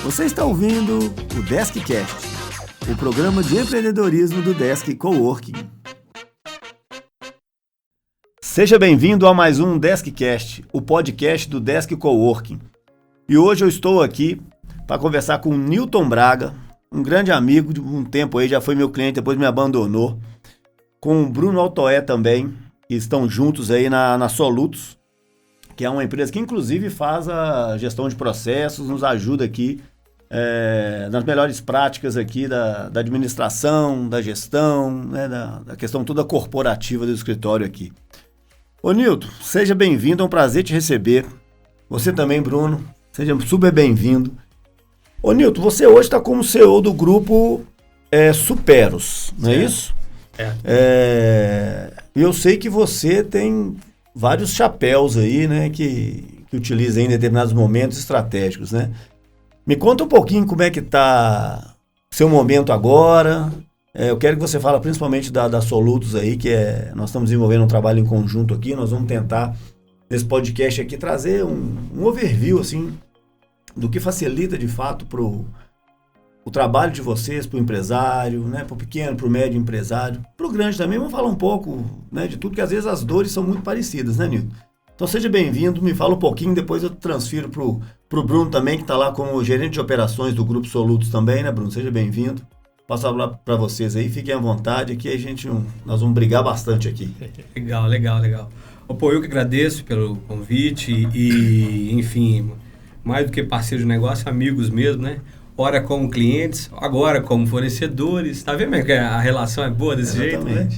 Você está ouvindo o DeskCast, o programa de empreendedorismo do Desk Coworking. Seja bem-vindo a mais um DeskCast, o podcast do Desk Coworking. E hoje eu estou aqui para conversar com o Newton Braga, um grande amigo de um tempo aí, já foi meu cliente, depois me abandonou. Com o Bruno Altoé também, que estão juntos aí na Solutos, que é uma empresa que inclusive faz a gestão de processos, nos ajuda aqui nas melhores práticas aqui da administração, da gestão, né, da questão toda corporativa do escritório aqui. Ô Nilton, seja bem-vindo, é um prazer te receber. Você também, Bruno, seja super bem-vindo. Ô Nilton, você hoje está como CEO do grupo Superos, não é isso? E eu sei que você tem vários chapéus aí, né, que utiliza em determinados momentos estratégicos, né? Me conta um pouquinho como é que está seu momento agora. Eu quero que você fale principalmente da Solutos aí, que nós estamos desenvolvendo um trabalho em conjunto aqui. Nós vamos tentar, nesse podcast aqui, trazer um overview, assim, do que facilita, de fato, para o trabalho de vocês, para o empresário, né, para o pequeno, para o médio empresário, para o grande também. Vamos falar um pouco, né, de tudo, que às vezes as dores são muito parecidas, né, Nilton? Então seja bem-vindo, me fala um pouquinho, depois eu transfiro para o Bruno também, que está lá como gerente de operações do Grupo Solutos também, né, Bruno? Seja bem-vindo. Passo a palavra para vocês aí, fiquem à vontade, aqui nós vamos brigar bastante aqui. Legal. Pô, eu que agradeço pelo convite e, enfim, mais do que parceiro de negócio, amigos mesmo, né? Ora como clientes, agora como fornecedores, tá vendo que a relação é boa desse jeito, né?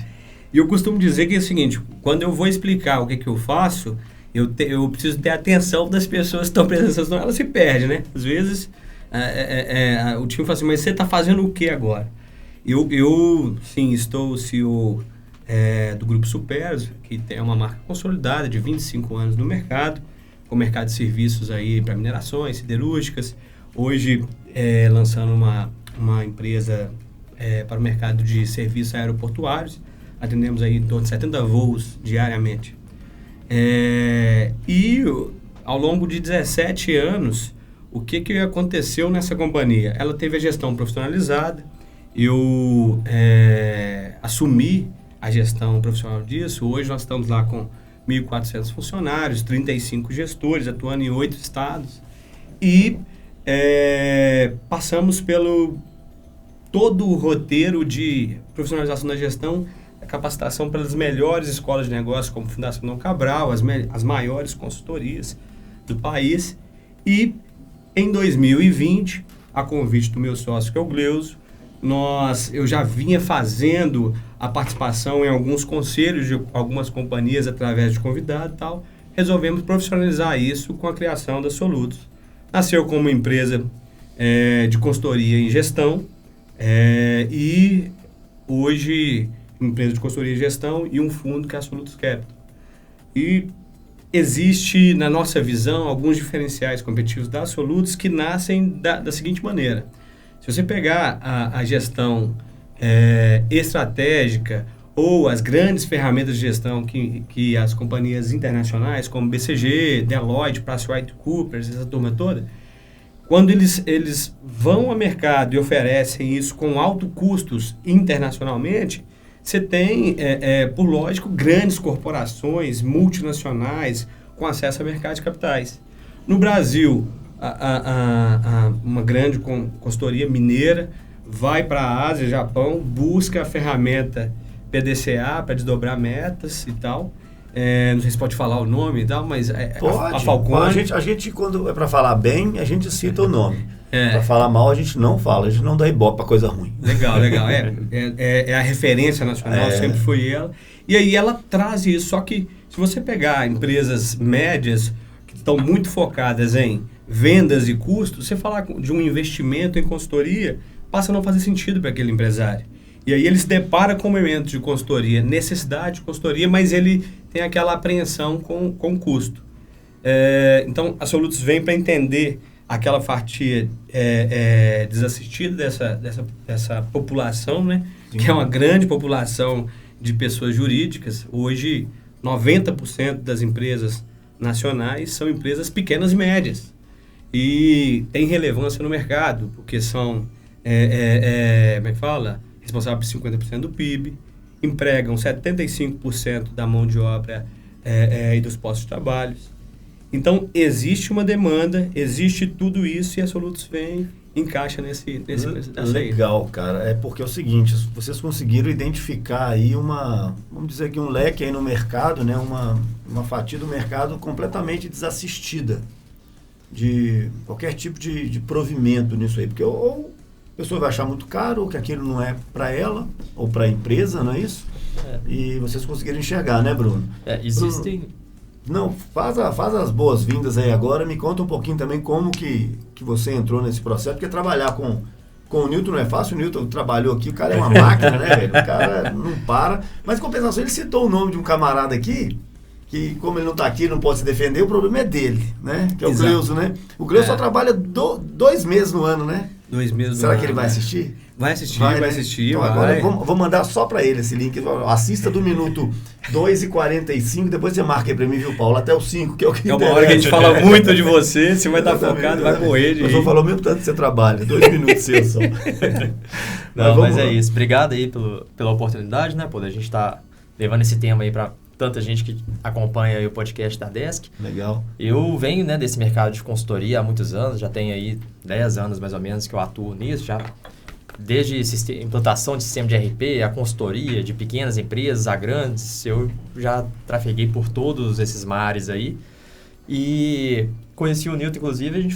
E eu costumo dizer que é o seguinte, quando eu vou explicar o que eu faço, eu preciso ter a atenção das pessoas que estão prestando, senão elas se perdem, né? Às vezes, o time fala assim, mas você está fazendo o que agora? Eu sim, estou CEO do Grupo Superos, que tem uma marca consolidada de 25 anos no mercado, com mercado de serviços aí para minerações, siderúrgicas. Hoje, lançando uma empresa para o mercado de serviços aeroportuários. Atendemos aí em torno de 70 voos diariamente. E ao longo de 17 anos, o que aconteceu nessa companhia? Ela teve a gestão profissionalizada, eu assumi a gestão profissional disso. Hoje nós estamos lá com 1.400 funcionários, 35 gestores, atuando em 8 estados. E passamos pelo todo o roteiro de profissionalização da gestão, a capacitação pelas melhores escolas de negócio, como Fundação Dom Cabral, as maiores consultorias do país. E em 2020, a convite do meu sócio, que é o Gleuso, eu já vinha fazendo a participação em alguns conselhos de algumas companhias através de convidado e tal. Resolvemos profissionalizar isso com a criação da Solutos. Nasceu como uma empresa de consultoria em gestão e hoje empresa de consultoria em gestão e um fundo que é a Solutos Capital. E existe, na nossa visão, alguns diferenciais competitivos da Solutos que nascem da seguinte maneira. Se você pegar a gestão estratégica ou as grandes ferramentas de gestão que as companhias internacionais, como BCG, Deloitte, PricewaterhouseCoopers, essa turma toda, quando eles vão ao mercado e oferecem isso com altos custos internacionalmente, você tem, por lógico, grandes corporações multinacionais com acesso a mercado de capitais. No Brasil, uma grande consultoria mineira vai para a Ásia, Japão, busca a ferramenta PDCA para desdobrar metas e tal. Não sei se pode falar o nome e tal, mas pode. A Falcone... A gente, quando é para falar bem, a gente cita o nome. Para falar mal, a gente não fala, a gente não dá ibope para coisa ruim. Legal. É a referência nacional, sempre foi ela. E aí ela traz isso, só que se você pegar empresas médias que estão muito focadas em vendas e custos, você falar de um investimento em consultoria, passa a não fazer sentido para aquele empresário. E aí ele se depara com momentos de consultoria, necessidade de consultoria, mas ele tem aquela apreensão com custo. Então, a Solutos vem para entender aquela fatia desassistida dessa população, né? Que é uma grande população de pessoas jurídicas. Hoje, 90% das empresas nacionais são empresas pequenas e médias. e tem relevância no mercado, porque são, como é que fala? Responsáveis por 50% do PIB, empregam 75% da mão de obra e dos postos de trabalho. Então, existe uma demanda, existe tudo isso e a Solutos vem, encaixa nessa Legal, cara. É porque é o seguinte, vocês conseguiram identificar aí vamos dizer aqui, um leque aí no mercado, né? Uma fatia do mercado completamente desassistida de qualquer tipo de provimento nisso aí. Porque ou a pessoa vai achar muito caro, ou que aquilo não é para ela, ou para a empresa, não é isso? E vocês conseguiram enxergar, né, Bruno? Existem... Bruno, não, faz as boas-vindas aí agora, me conta um pouquinho também como que você entrou nesse processo, porque trabalhar com o Newton não é fácil, o Newton trabalhou aqui, o cara é uma máquina, né, velho? O cara não para, mas em compensação ele citou o nome de um camarada aqui, que como ele não está aqui, não pode se defender, o problema é dele, né? Que é o Gleuso, né? O Gleuso só trabalha 2 meses no ano, né? 2 meses Será que ele vai assistir? Vai assistir. Então agora vou mandar só para ele esse link. Assista do minuto 2:45, depois você marca aí para mim, viu, Paulo? Até o 5, que é o que interessa. É uma hora que a gente fala muito de você vai estar focado, vai morrer de... Nós vamos falar o mesmo tanto que você trabalha, 2 minutos seus só. Mas é isso. Obrigado aí pela oportunidade, né, pô, a gente tá levando esse tema aí para tanta gente que acompanha aí o podcast da Desk. Legal. Eu venho, né, desse mercado de consultoria há muitos anos, já tenho aí 10 anos mais ou menos que eu atuo nisso, já desde implantação de sistema de RP, a consultoria de pequenas empresas a grandes, eu já trafeguei por todos esses mares aí. E conheci o Newton, inclusive,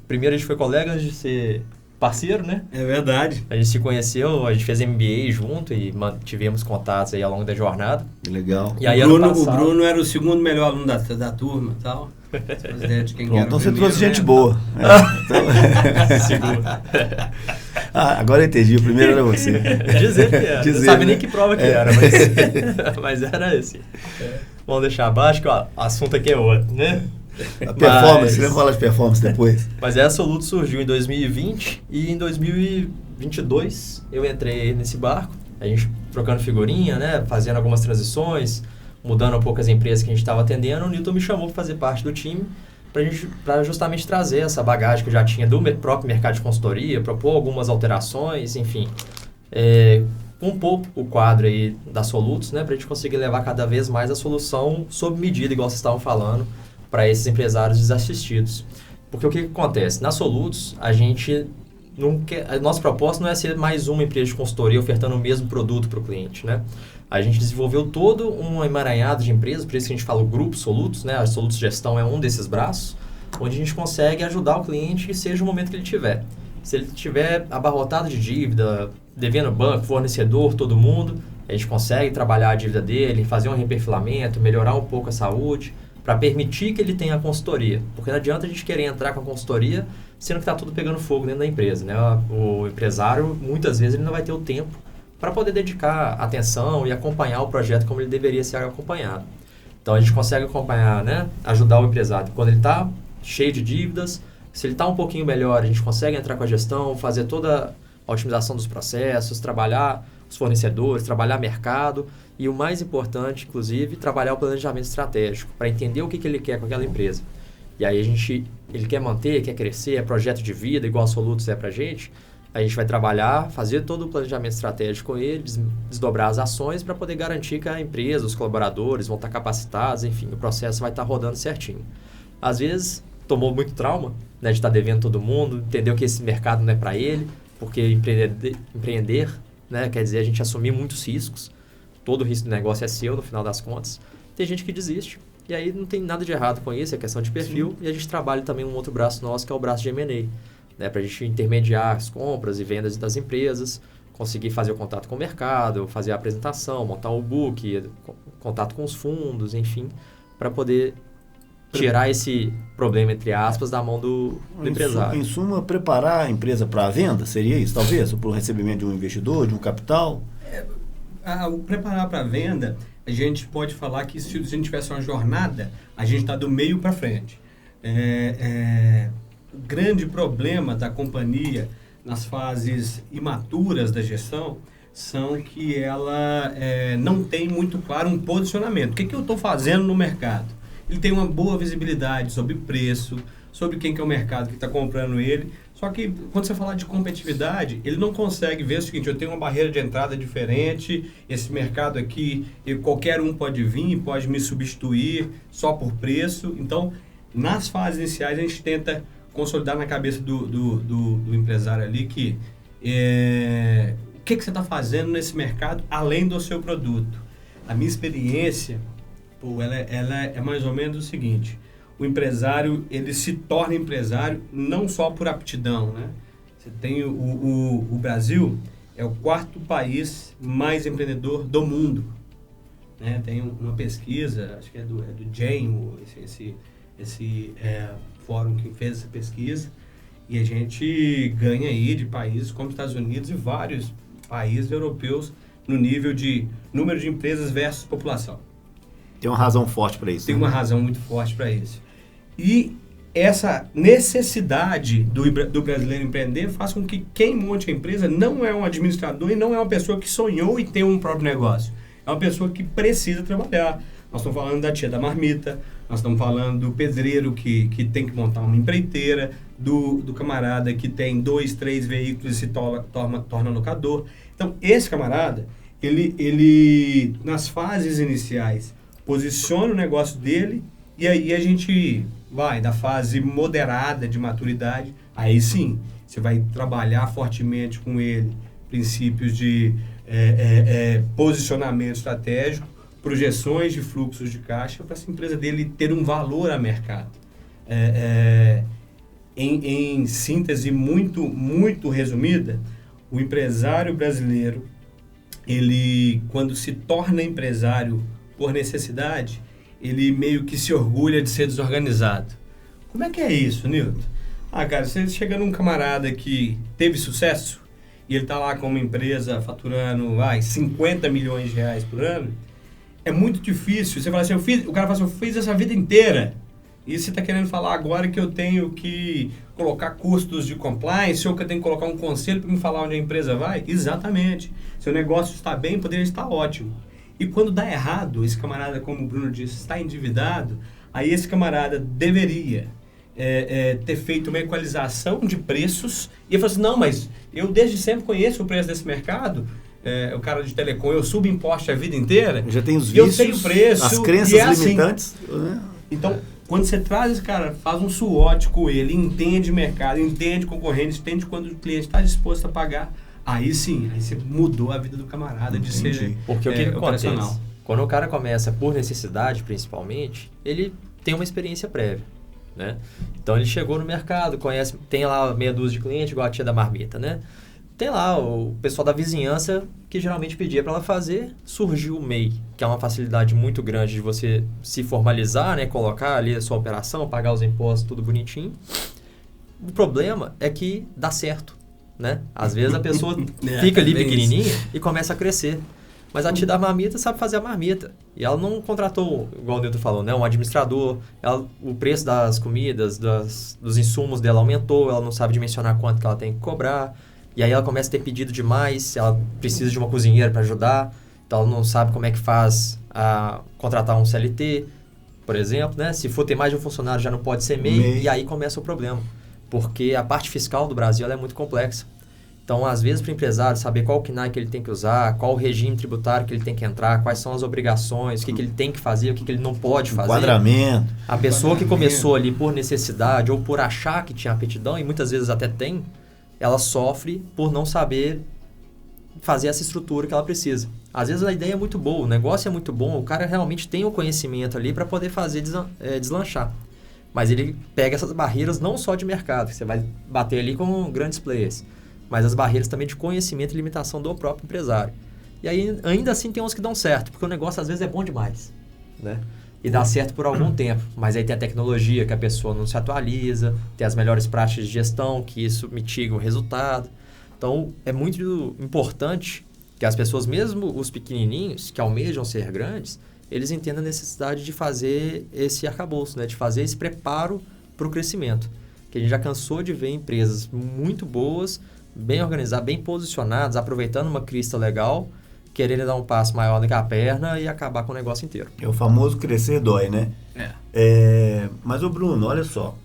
primeiro a gente foi colega antes de ser parceiro, né? É verdade. A gente se conheceu, a gente fez MBA junto e tivemos contatos aí ao longo da jornada. Legal. E aí, o Bruno era o segundo melhor aluno da turma e tal. Então você trouxe gente boa. Agora eu entendi, o primeiro era você. Dizer que era. Não sabe nem que prova que era, mas era esse. Vamos deixar abaixo que o assunto aqui é outro, né? A performance, vamos falar de performance depois. Mas a Solutos surgiu em 2020 e em 2022 eu entrei nesse barco, a gente trocando figurinha, né, fazendo algumas transições, mudando um pouco as empresas que a gente estava atendendo. O Newton me chamou para fazer parte do time para justamente trazer essa bagagem que eu já tinha do próprio mercado de consultoria, propor algumas alterações, enfim, compor o quadro aí da Solutos, né, para a gente conseguir levar cada vez mais a solução sob medida, igual vocês estavam falando, para esses empresários desassistidos. Porque o que acontece? Na Solutos, a nossa proposta não é ser mais uma empresa de consultoria ofertando o mesmo produto para o cliente, né? A gente desenvolveu todo um emaranhado de empresas, por isso que a gente fala o grupo Solutos, né? A Solutos Gestão é um desses braços, onde a gente consegue ajudar o cliente, seja o momento que ele tiver. Se ele estiver abarrotado de dívida, devendo banco, fornecedor, todo mundo, a gente consegue trabalhar a dívida dele, fazer um reperfilamento, melhorar um pouco a saúde, para permitir que ele tenha a consultoria. Porque não adianta a gente querer entrar com a consultoria, sendo que está tudo pegando fogo dentro da empresa, né? O empresário, muitas vezes, ele não vai ter o tempo para poder dedicar atenção e acompanhar o projeto como ele deveria ser acompanhado. Então, a gente consegue acompanhar, né? Ajudar o empresário. Quando ele está cheio de dívidas, se ele está um pouquinho melhor, a gente consegue entrar com a gestão, fazer toda a otimização dos processos, trabalhar os fornecedores, trabalhar mercado e o mais importante, inclusive, trabalhar o planejamento estratégico para entender o que ele quer com aquela empresa. E aí ele quer manter, quer crescer, é projeto de vida, igual a Solutos é para a gente vai trabalhar, fazer todo o planejamento estratégico com ele, desdobrar as ações para poder garantir que a empresa, os colaboradores vão estar capacitados, enfim, o processo vai estar rodando certinho. Às vezes, tomou muito trauma, né, de estar devendo todo mundo, entendeu que esse mercado não é para ele, porque empreender, né, quer dizer a gente assumir muitos riscos, todo o risco do negócio é seu no final das contas. Tem gente que desiste, e aí não tem nada de errado com isso, é questão de perfil. Sim. E a gente trabalha também um outro braço nosso, que é o braço de M&A, né, para a gente intermediar as compras e vendas das empresas, conseguir fazer o contato com o mercado, fazer a apresentação, montar o book, contato com os fundos, enfim, para poder tirar esse problema, entre aspas, da mão do empresário. Em suma, preparar a empresa para a venda, seria isso, talvez? Ou para o recebimento de um investidor, de um capital? Preparar para a venda, a gente pode falar que se a gente tivesse uma jornada, a gente está do meio para frente. O grande problema da companhia nas fases imaturas da gestão são que ela não tem muito claro um posicionamento. O que eu estou fazendo no mercado? Ele tem uma boa visibilidade sobre preço, sobre quem que é o mercado que está comprando ele. Só que quando você falar de competitividade, ele não consegue ver o seguinte: eu tenho uma barreira de entrada diferente, esse mercado aqui, qualquer um pode vir, pode me substituir só por preço. Então, nas fases iniciais, a gente tenta consolidar na cabeça do empresário ali que o que você está fazendo nesse mercado além do seu produto. A minha experiência, ela é mais ou menos o seguinte: o empresário, ele se torna empresário não só por aptidão, né? Você tem o Brasil é o 4º país mais empreendedor do mundo, né? Tem uma pesquisa, acho que é do GEM, esse fórum que fez essa pesquisa, e a gente ganha aí de países como Estados Unidos e vários países europeus no nível de número de empresas versus população. Tem uma razão forte para isso. Tem uma razão muito forte para isso. E essa necessidade do brasileiro empreender faz com que quem monte a empresa não é um administrador e não é uma pessoa que sonhou em ter um próprio negócio. É uma pessoa que precisa trabalhar. Nós estamos falando da tia da marmita, nós estamos falando do pedreiro que tem que montar uma empreiteira, do camarada que tem 2, 3 veículos e se torna locador. Então, esse camarada, ele nas fases iniciais, posiciona o negócio dele, e aí a gente vai da fase moderada de maturidade, aí sim, você vai trabalhar fortemente com ele princípios de posicionamento estratégico, projeções de fluxos de caixa para essa empresa dele ter um valor a mercado. Em síntese muito, muito resumida, o empresário brasileiro, ele, quando se torna empresário por necessidade, ele meio que se orgulha de ser desorganizado. Como é que é isso, Nilton? Cara, você chega num camarada que teve sucesso e ele está lá com uma empresa faturando 50 milhões de reais por ano, é muito difícil. Você fala assim, o cara fala assim, eu fiz essa vida inteira. E você está querendo falar agora que eu tenho que colocar custos de compliance ou que eu tenho que colocar um conselho para me falar onde a empresa vai? Exatamente. Seu negócio está bem, poderia estar ótimo. E quando dá errado, esse camarada, como o Bruno disse, está endividado, aí esse camarada deveria ter feito uma equalização de preços e ele falou assim, não, mas eu desde sempre conheço o preço desse mercado, o cara de telecom, eu subo imposto a vida inteira, já tem os vícios, eu sei o preço, as crenças limitantes. Assim. Então, quando você traz esse cara, faz um SWOT com ele, entende mercado, entende concorrentes, entende quando o cliente está disposto a pagar, aí sim, aí você mudou a vida do camarada. Entendi. De ser porque o que acontece? Quando o cara começa por necessidade, principalmente, ele tem uma experiência prévia, né? Então ele chegou no mercado, conhece, tem lá meia dúzia de clientes, igual a tia da marmita, né? Tem lá o pessoal da vizinhança que geralmente pedia para ela fazer, surgiu o MEI, que é uma facilidade muito grande de você se formalizar, né? Colocar ali a sua operação, pagar os impostos, tudo bonitinho. O problema é que dá certo, né? Às vezes a pessoa fica ali pequenininha e começa a crescer. Mas a tia da marmita sabe fazer a marmita. E ela não contratou, igual o Nilton falou, né? Um administrador. O preço das comidas, dos insumos dela aumentou. Ela não sabe dimensionar quanto que ela tem que cobrar. E aí ela começa a ter pedido demais. Ela precisa de uma cozinheira para ajudar. Então ela não sabe como é que faz contratar um CLT, por exemplo, né? Se for ter mais de um funcionário já não pode ser MEI. E aí começa o problema. Porque a parte fiscal do Brasil ela é muito complexa. Então, às vezes, para o empresário saber qual KNAI que ele tem que usar, qual o regime tributário que ele tem que entrar, quais são as obrigações, o que ele tem que fazer, o que ele não pode fazer. Enquadramento. A pessoa que começou ali por necessidade ou por achar que tinha aptidão, e muitas vezes até tem, ela sofre por não saber fazer essa estrutura que ela precisa. Às vezes a ideia é muito boa, o negócio é muito bom, o cara realmente tem o conhecimento ali para poder fazer deslanchar. Mas ele pega essas barreiras não só de mercado, que você vai bater ali com grandes players, mas as barreiras também de conhecimento e limitação do próprio empresário. E aí, ainda assim, tem uns que dão certo, porque o negócio às vezes é bom demais, né? E dá certo por algum tempo, mas aí tem a tecnologia que a pessoa não se atualiza, tem as melhores práticas de gestão, que isso mitiga o resultado. Então, é muito importante que as pessoas, mesmo os pequenininhos, que almejam ser grandes, eles entendam a necessidade de fazer esse arcabouço, né? De fazer esse preparo para o crescimento. Que a gente já cansou de ver empresas muito boas, bem organizadas, bem posicionadas, aproveitando uma crista legal, querendo dar um passo maior do que a perna e acabar com o negócio inteiro. É o famoso crescer dói, né? Mas, ô Bruno, olha só.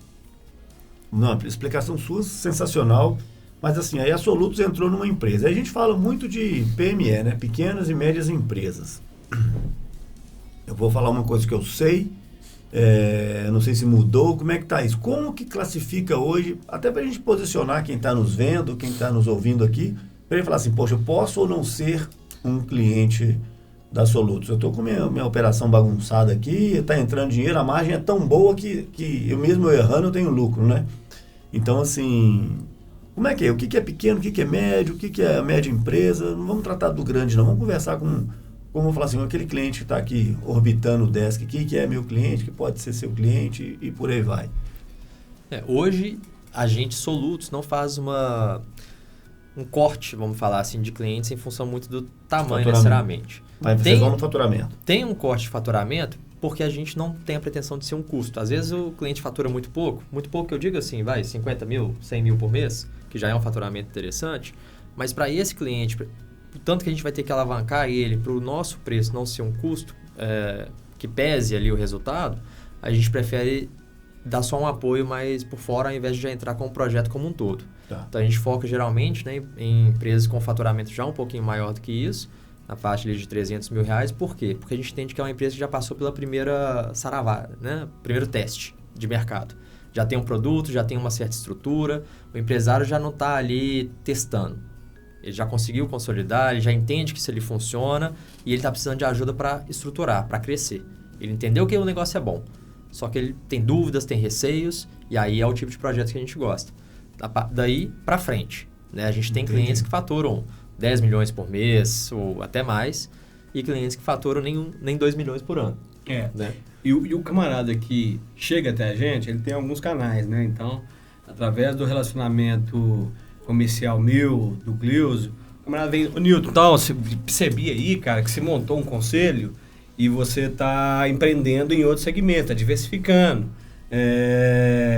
Não, a explicação sua sensacional. Mas assim, aí a Solutos entrou numa empresa. Aí a gente fala muito de PME, né? Pequenas e médias empresas. Eu vou falar uma coisa que eu sei, não sei se mudou, como é que está isso? Como que classifica hoje, até para a gente posicionar quem está nos vendo, quem está nos ouvindo aqui, para ele falar assim, poxa, eu posso ou não ser um cliente da Solutos? Eu estou com minha operação bagunçada aqui, está entrando dinheiro, a margem é tão boa que eu mesmo errando eu tenho lucro, né? Então, assim, como é que é? O que é pequeno, o que é médio, o que é a média empresa? Não vamos tratar do grande, não. Vamos conversar como falar assim, aquele cliente que está aqui orbitando o desk aqui, que é meu cliente, que pode ser seu cliente e por aí vai. Hoje, a gente, Solutos, não faz um corte, vamos falar assim, de clientes em função muito do tamanho necessariamente. Mas vocês vão no faturamento. Tem um corte de faturamento porque a gente não tem a pretensão de ser um custo. Às vezes o cliente fatura muito pouco que eu digo assim, 50 mil, 100 mil por mês, que já é um faturamento interessante, mas para esse cliente, o tanto que a gente vai ter que alavancar ele para o nosso preço não ser um custo que pese ali o resultado, a gente prefere dar só um apoio mais por fora ao invés de já entrar com o projeto como um todo. Tá. Então a gente foca geralmente, né, em empresas com faturamento já um pouquinho maior do que isso, na faixa ali de 300 mil reais. Por quê? Porque a gente entende que é uma empresa que já passou pela primeira saravá, né? Primeiro teste de mercado. Já tem um produto, já tem uma certa estrutura, o empresário já não está ali testando. Ele já conseguiu consolidar, ele já entende que isso ele funciona e ele está precisando de ajuda para estruturar, para crescer. Ele entendeu que o negócio é bom, só que ele tem dúvidas, tem receios, e aí é o tipo de projeto que a gente gosta. Daí para frente, né? A gente tem clientes que faturam 10 milhões por mês ou até mais, e clientes que faturam nem 2 milhões por ano. Né? E o camarada que chega até a gente, ele tem alguns canais, né? Então, através do relacionamento comercial meu, do Gleuso, o camarada vem, ô Nilton, então, você percebi aí, cara, que você montou um conselho e você está empreendendo em outro segmento, está diversificando.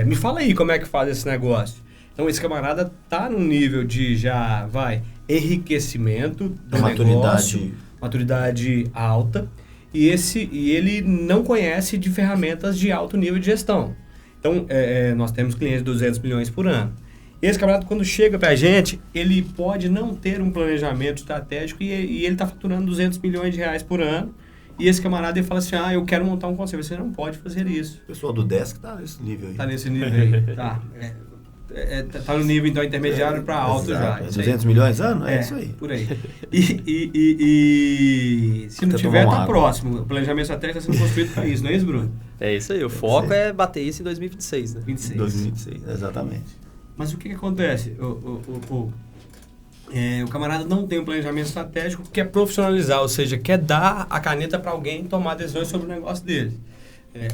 Me fala aí como é que faz esse negócio. Então, esse camarada está num nível de enriquecimento do negócio, maturidade alta, e ele não conhece de ferramentas de alto nível de gestão. Então, nós temos clientes de 200 milhões por ano. Esse camarada, quando chega para a gente, ele pode não ter um planejamento estratégico e ele está faturando 200 milhões de reais por ano. E esse camarada, ele fala assim, eu quero montar um conselho. Você não pode fazer isso. O pessoal do Desk está nesse nível aí. Está nesse nível aí, tá. Tá no nível, então, intermediário para alto já. 200 milhões ano? É isso aí. Por aí. E se não tiver, tá próximo. O planejamento estratégico está sendo construído para isso, não é isso, Bruno? É isso aí. O foco é bater isso em 2026, né? 2026, exatamente. Mas o que acontece? O camarada não tem um planejamento estratégico, quer profissionalizar, ou seja, quer dar a caneta para alguém tomar decisões sobre o negócio dele.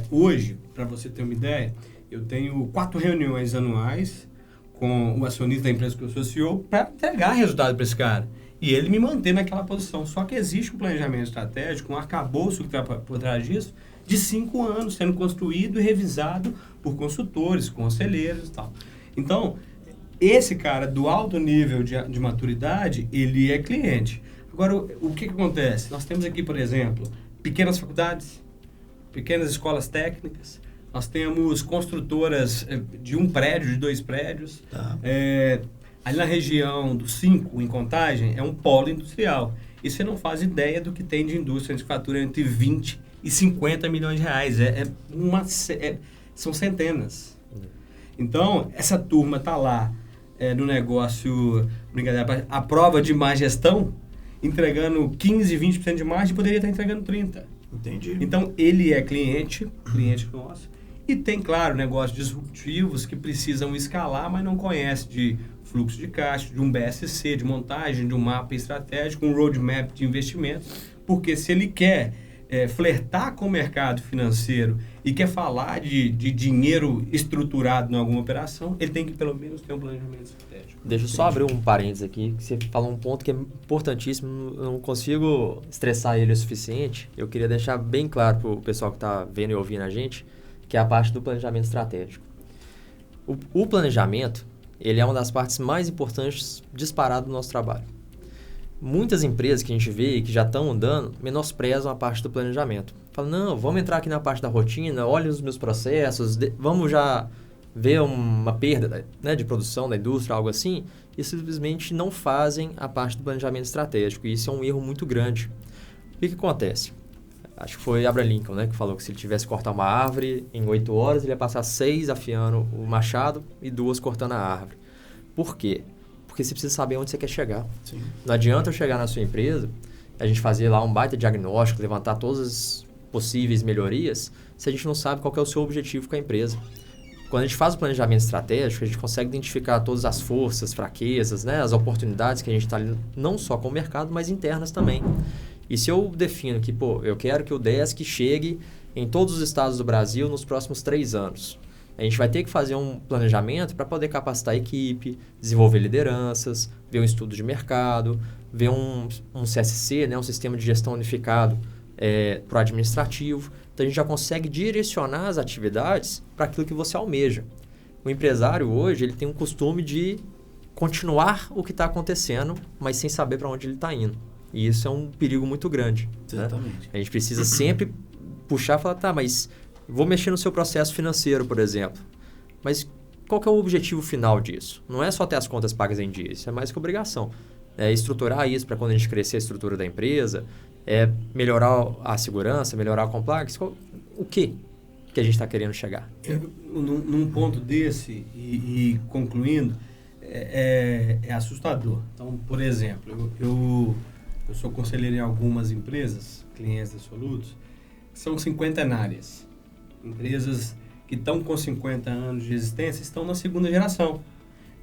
Hoje, para você ter uma ideia, eu tenho 4 reuniões anuais com o acionista da empresa que eu sou CEO para entregar resultado para esse cara. E ele me manter naquela posição. Só que existe um planejamento estratégico, um arcabouço que está por trás disso, de 5 anos, sendo construído e revisado por consultores, conselheiros e tal. Então, esse cara do alto nível de maturidade, ele é cliente. Agora, o que acontece? Nós temos aqui, por exemplo, pequenas faculdades, pequenas escolas técnicas, nós temos construtoras de 1 prédio, de 2 prédios. Tá. Ali na região do 5, em Contagem, é um polo industrial. E você não faz ideia do que tem de indústria de fatura entre 20 e 50 milhões de reais. São centenas. Então, essa turma está lá no negócio, brincadeira, a prova de má gestão, entregando 15, 20% de margem, poderia estar entregando 30%. Entendi. Então, ele é cliente nosso. E tem, claro, negócios disruptivos que precisam escalar, mas não conhece de fluxo de caixa, de um BSC, de montagem, de um mapa estratégico, um roadmap de investimentos. Porque se ele quer flertar com o mercado financeiro e quer falar de dinheiro estruturado em alguma operação, ele tem que pelo menos ter um planejamento estratégico. Deixa eu só abrir um parênteses aqui, que você falou um ponto que é importantíssimo, eu não consigo estressar ele o suficiente. Eu queria deixar bem claro para o pessoal que está vendo e ouvindo a gente, que é a parte do planejamento estratégico. O planejamento, ele é uma das partes mais importantes disparado do nosso trabalho. Muitas empresas que a gente vê e que já estão andando menosprezam a parte do planejamento. Falam, não, vamos entrar aqui na parte da rotina, olha os meus processos, vamos já vê uma perda, né, de produção da indústria, algo assim, e simplesmente não fazem a parte do planejamento estratégico. E isso é um erro muito grande. O que acontece? Acho que foi Abraham Lincoln, né, que falou que se ele tivesse que cortar uma árvore em 8 horas, ele ia passar 6 afiando o machado e 2 cortando a árvore. Por quê? Porque você precisa saber onde você quer chegar. Sim. Não adianta eu chegar na sua empresa, a gente fazer lá um baita diagnóstico, levantar todas as possíveis melhorias, se a gente não sabe qual que é o seu objetivo com a empresa. Quando a gente faz o planejamento estratégico, a gente consegue identificar todas as forças, fraquezas, né, as oportunidades que a gente está ali, não só com o mercado, mas internas também. E se eu defino que, eu quero que o Desk chegue em todos os estados do Brasil nos próximos 3 anos, a gente vai ter que fazer um planejamento para poder capacitar a equipe, desenvolver lideranças, ver um estudo de mercado, ver um CSC, né, um sistema de gestão unificado para o administrativo. Então, a gente já consegue direcionar as atividades para aquilo que você almeja. O empresário hoje ele tem um costume de continuar o que está acontecendo, mas sem saber para onde ele está indo. E isso é um perigo muito grande. Exatamente. Né? A gente precisa sempre puxar e falar, tá, mas vou mexer no seu processo financeiro, por exemplo. Mas qual que é o objetivo final disso? Não é só ter as contas pagas em dia, isso é mais que obrigação. É estruturar isso para quando a gente crescer a estrutura da empresa, é melhorar a segurança, melhorar o compliance. O que a gente está querendo chegar? Num ponto desse, e concluindo, é assustador. Então, por exemplo, eu sou conselheiro em algumas empresas, clientes da Solutos, que são cinquentenárias. Empresas que estão com 50 anos de existência estão na segunda geração.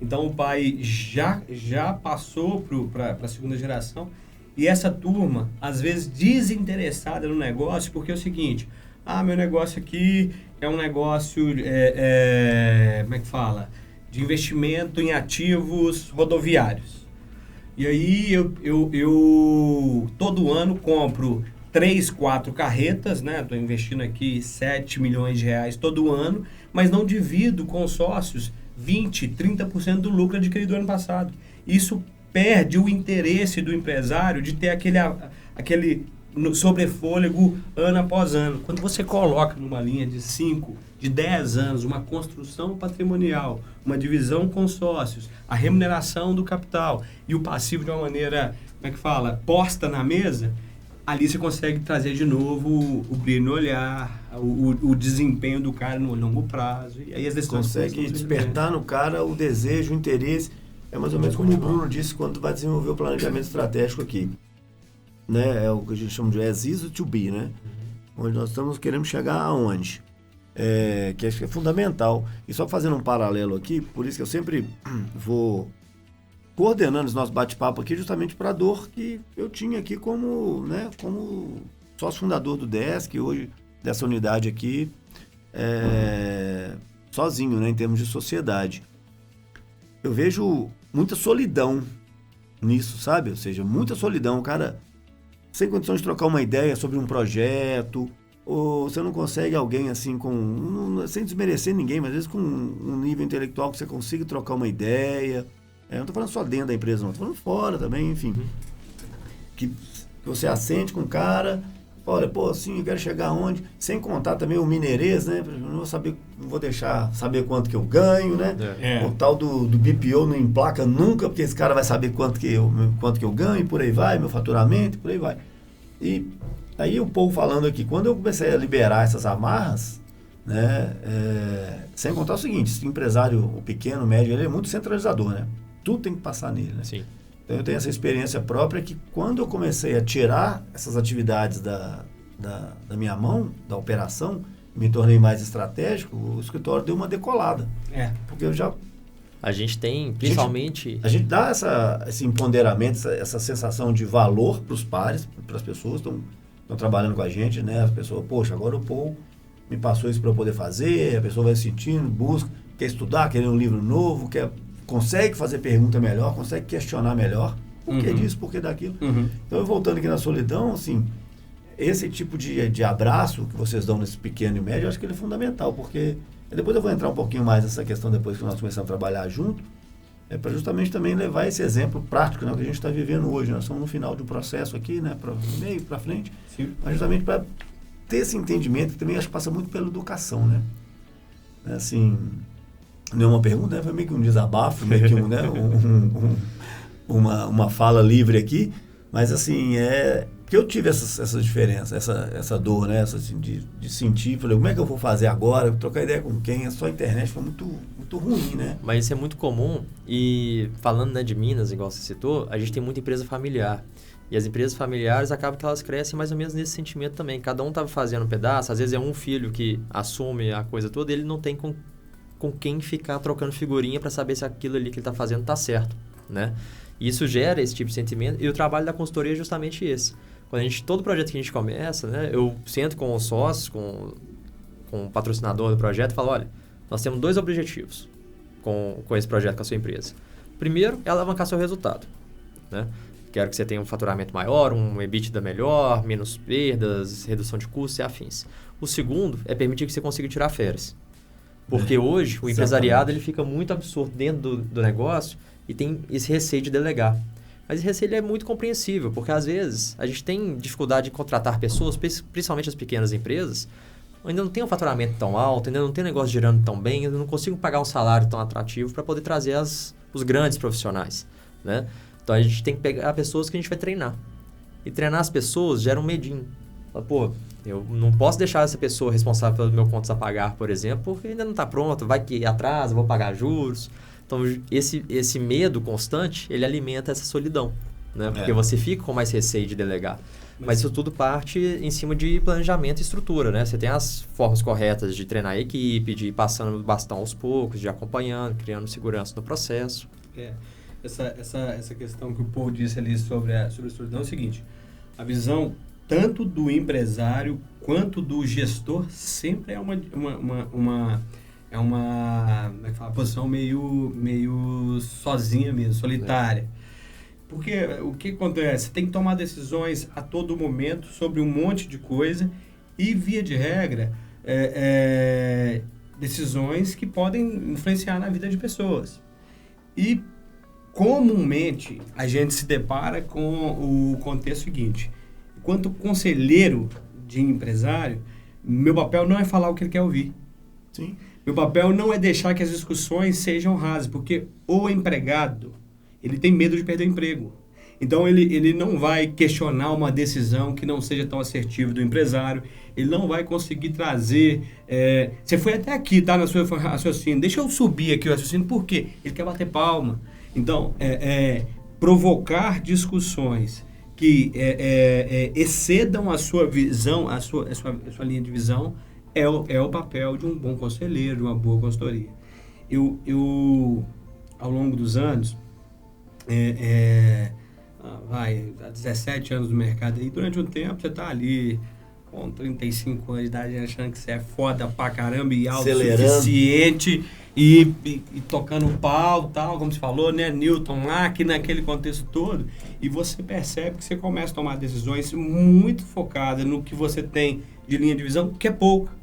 Então, o pai já passou para a segunda geração. E essa turma, às vezes, desinteressada no negócio, porque é o seguinte, meu negócio aqui é um negócio, como é que fala? De investimento em ativos rodoviários. E aí, eu todo ano compro 3, 4 carretas, né? Estou investindo aqui 7 milhões de reais todo ano, mas não divido com os sócios 20%, 30% do lucro adquirido ano passado. Isso perde o interesse do empresário de ter aquele sobrefôlego ano após ano. Quando você coloca numa linha de 5, de 10 anos, uma construção patrimonial, uma divisão com sócios, a remuneração do capital e o passivo de uma maneira, como é que fala, posta na mesa, ali você consegue trazer de novo o brilho no olhar, o desempenho do cara no longo prazo. E aí as decisões consegue despertar no cara o desejo, o interesse. É mais ou menos como o Bruno disse quando vai desenvolver o planejamento estratégico aqui. Né? É o que a gente chama de as is to be, né? Onde nós queremos chegar aonde? Que acho que é fundamental. E só fazendo um paralelo aqui, por isso que eu sempre vou coordenando esse nosso bate-papo aqui, justamente para a dor que eu tinha aqui como sócio fundador do Desk, hoje dessa unidade aqui, sozinho, né, em termos de sociedade. Eu vejo muita solidão nisso, sabe? Ou seja, muita solidão. O cara sem condições de trocar uma ideia sobre um projeto, ou você não consegue alguém assim sem desmerecer ninguém, mas às vezes com um nível intelectual que você consiga trocar uma ideia. Eu não estou falando só dentro da empresa, não. Estou falando fora também, enfim. Que você assente com o cara, olha, assim, eu quero chegar aonde? Sem contar também o mineirês, né? Não vou deixar saber quanto que eu ganho, né? O tal do BPO não emplaca nunca, porque esse cara vai saber quanto que eu ganho, e por aí vai, meu faturamento, por aí vai. E aí o povo falando aqui, quando eu comecei a liberar essas amarras, né? Sem contar o seguinte, esse empresário, o pequeno, o médio, ele é muito centralizador, né? Tudo tem que passar nele, né? Sim. Então eu tenho essa experiência própria que quando eu comecei a tirar essas atividades da minha mão, da operação, me tornei mais estratégico, o escritório deu uma decolada. Porque eu já... A gente tem, principalmente... A gente dá esse empoderamento, essa sensação de valor para os pares, para as pessoas que estão trabalhando com a gente, né? As pessoas, poxa, agora o Paul me passou isso para eu poder fazer, a pessoa vai sentindo, busca, quer estudar, quer ler um livro novo, consegue fazer pergunta melhor, consegue questionar melhor. Por que disso, por que daquilo? Então, voltando aqui na solidão, assim, esse tipo de abraço que vocês dão nesse pequeno e médio, eu acho que ele é fundamental, porque depois eu vou entrar um pouquinho mais nessa questão depois que nós começamos a trabalhar junto, para justamente também levar esse exemplo prático, né, que a gente está vivendo hoje. Nós estamos no final de um processo aqui, né, para meio, para frente, mas justamente para ter esse entendimento, que também acho que passa muito pela educação, né? Assim... não é uma pergunta, né? Foi meio que um desabafo, meio que né? uma fala livre aqui, mas assim, porque eu tive essa diferença, essa dor, né? Assim, de sentir, falei, como é que eu vou fazer agora? Trocar ideia com quem? A sua internet foi muito ruim, né? Mas isso é muito comum e falando, né, de Minas, igual você citou, a gente tem muita empresa familiar. E as empresas familiares acabam que elas crescem mais ou menos nesse sentimento também. Cada um estava fazendo um pedaço, às vezes é um filho que assume a coisa toda, ele não tem com quem ficar trocando figurinha para saber se aquilo ali que ele está fazendo está certo, né? E isso gera esse tipo de sentimento e o trabalho da consultoria é justamente esse. Todo projeto que a gente começa, né, eu sento com os sócios, com o patrocinador do projeto e falo, olha, nós temos 2 objetivos com esse projeto com a sua empresa. Primeiro é alavancar seu resultado, né? Quero que você tenha um faturamento maior, um EBITDA melhor, menos perdas, redução de custos e afins. O segundo é permitir que você consiga tirar férias. Porque hoje o empresariado ele fica muito absorto dentro do negócio e tem esse receio de delegar. Mas esse receio é muito compreensível, porque às vezes a gente tem dificuldade de contratar pessoas, principalmente as pequenas empresas, ainda não tem um faturamento tão alto, ainda não tem um negócio girando tão bem, ainda não consigo pagar um salário tão atrativo para poder trazer os grandes profissionais, né? Então a gente tem que pegar pessoas que a gente vai treinar. E treinar as pessoas gera um medinho. Fala, pô, eu não posso deixar essa pessoa responsável pelo meu contas a pagar, por exemplo, porque ainda não está pronto, vai que atrasa, vou pagar juros. Então, esse medo constante, ele alimenta essa solidão, né? Porque você fica com mais receio de delegar. Mas isso tudo parte em cima de planejamento e estrutura, né? Você tem as formas corretas de treinar a equipe, de ir passando o bastão aos poucos, de ir acompanhando, criando segurança no processo. Essa questão que o Paul disse ali sobre a solidão é o seguinte, a visão tanto do empresário quanto do gestor sempre é uma posição meio sozinha mesmo, solitária. Porque o que acontece? Você tem que tomar decisões a todo momento sobre um monte de coisa e, via de regra, decisões que podem influenciar na vida de pessoas. E, comumente, a gente se depara com o contexto seguinte. Enquanto conselheiro de empresário, meu papel não é falar o que ele quer ouvir. Sim. Meu papel não é deixar que as discussões sejam rasas, porque o empregado, ele tem medo de perder o emprego. Então, ele não vai questionar uma decisão que não seja tão assertiva do empresário, ele não vai conseguir trazer... você foi até aqui, tá, no seu raciocínio, deixa eu subir aqui o raciocínio, por quê? Ele quer bater palma. Então, provocar discussões que excedam a sua visão, a sua linha de visão, é o papel de um bom conselheiro, de uma boa consultoria. Eu ao longo dos anos, há 17 anos no mercado, e durante um tempo você está ali com 35 anos de idade achando que você é foda pra caramba e autossuficiente e tocando pau, tal, como você falou, né, Newton lá, aqui naquele contexto todo, e você percebe que você começa a tomar decisões muito focadas no que você tem de linha de visão, que é pouco.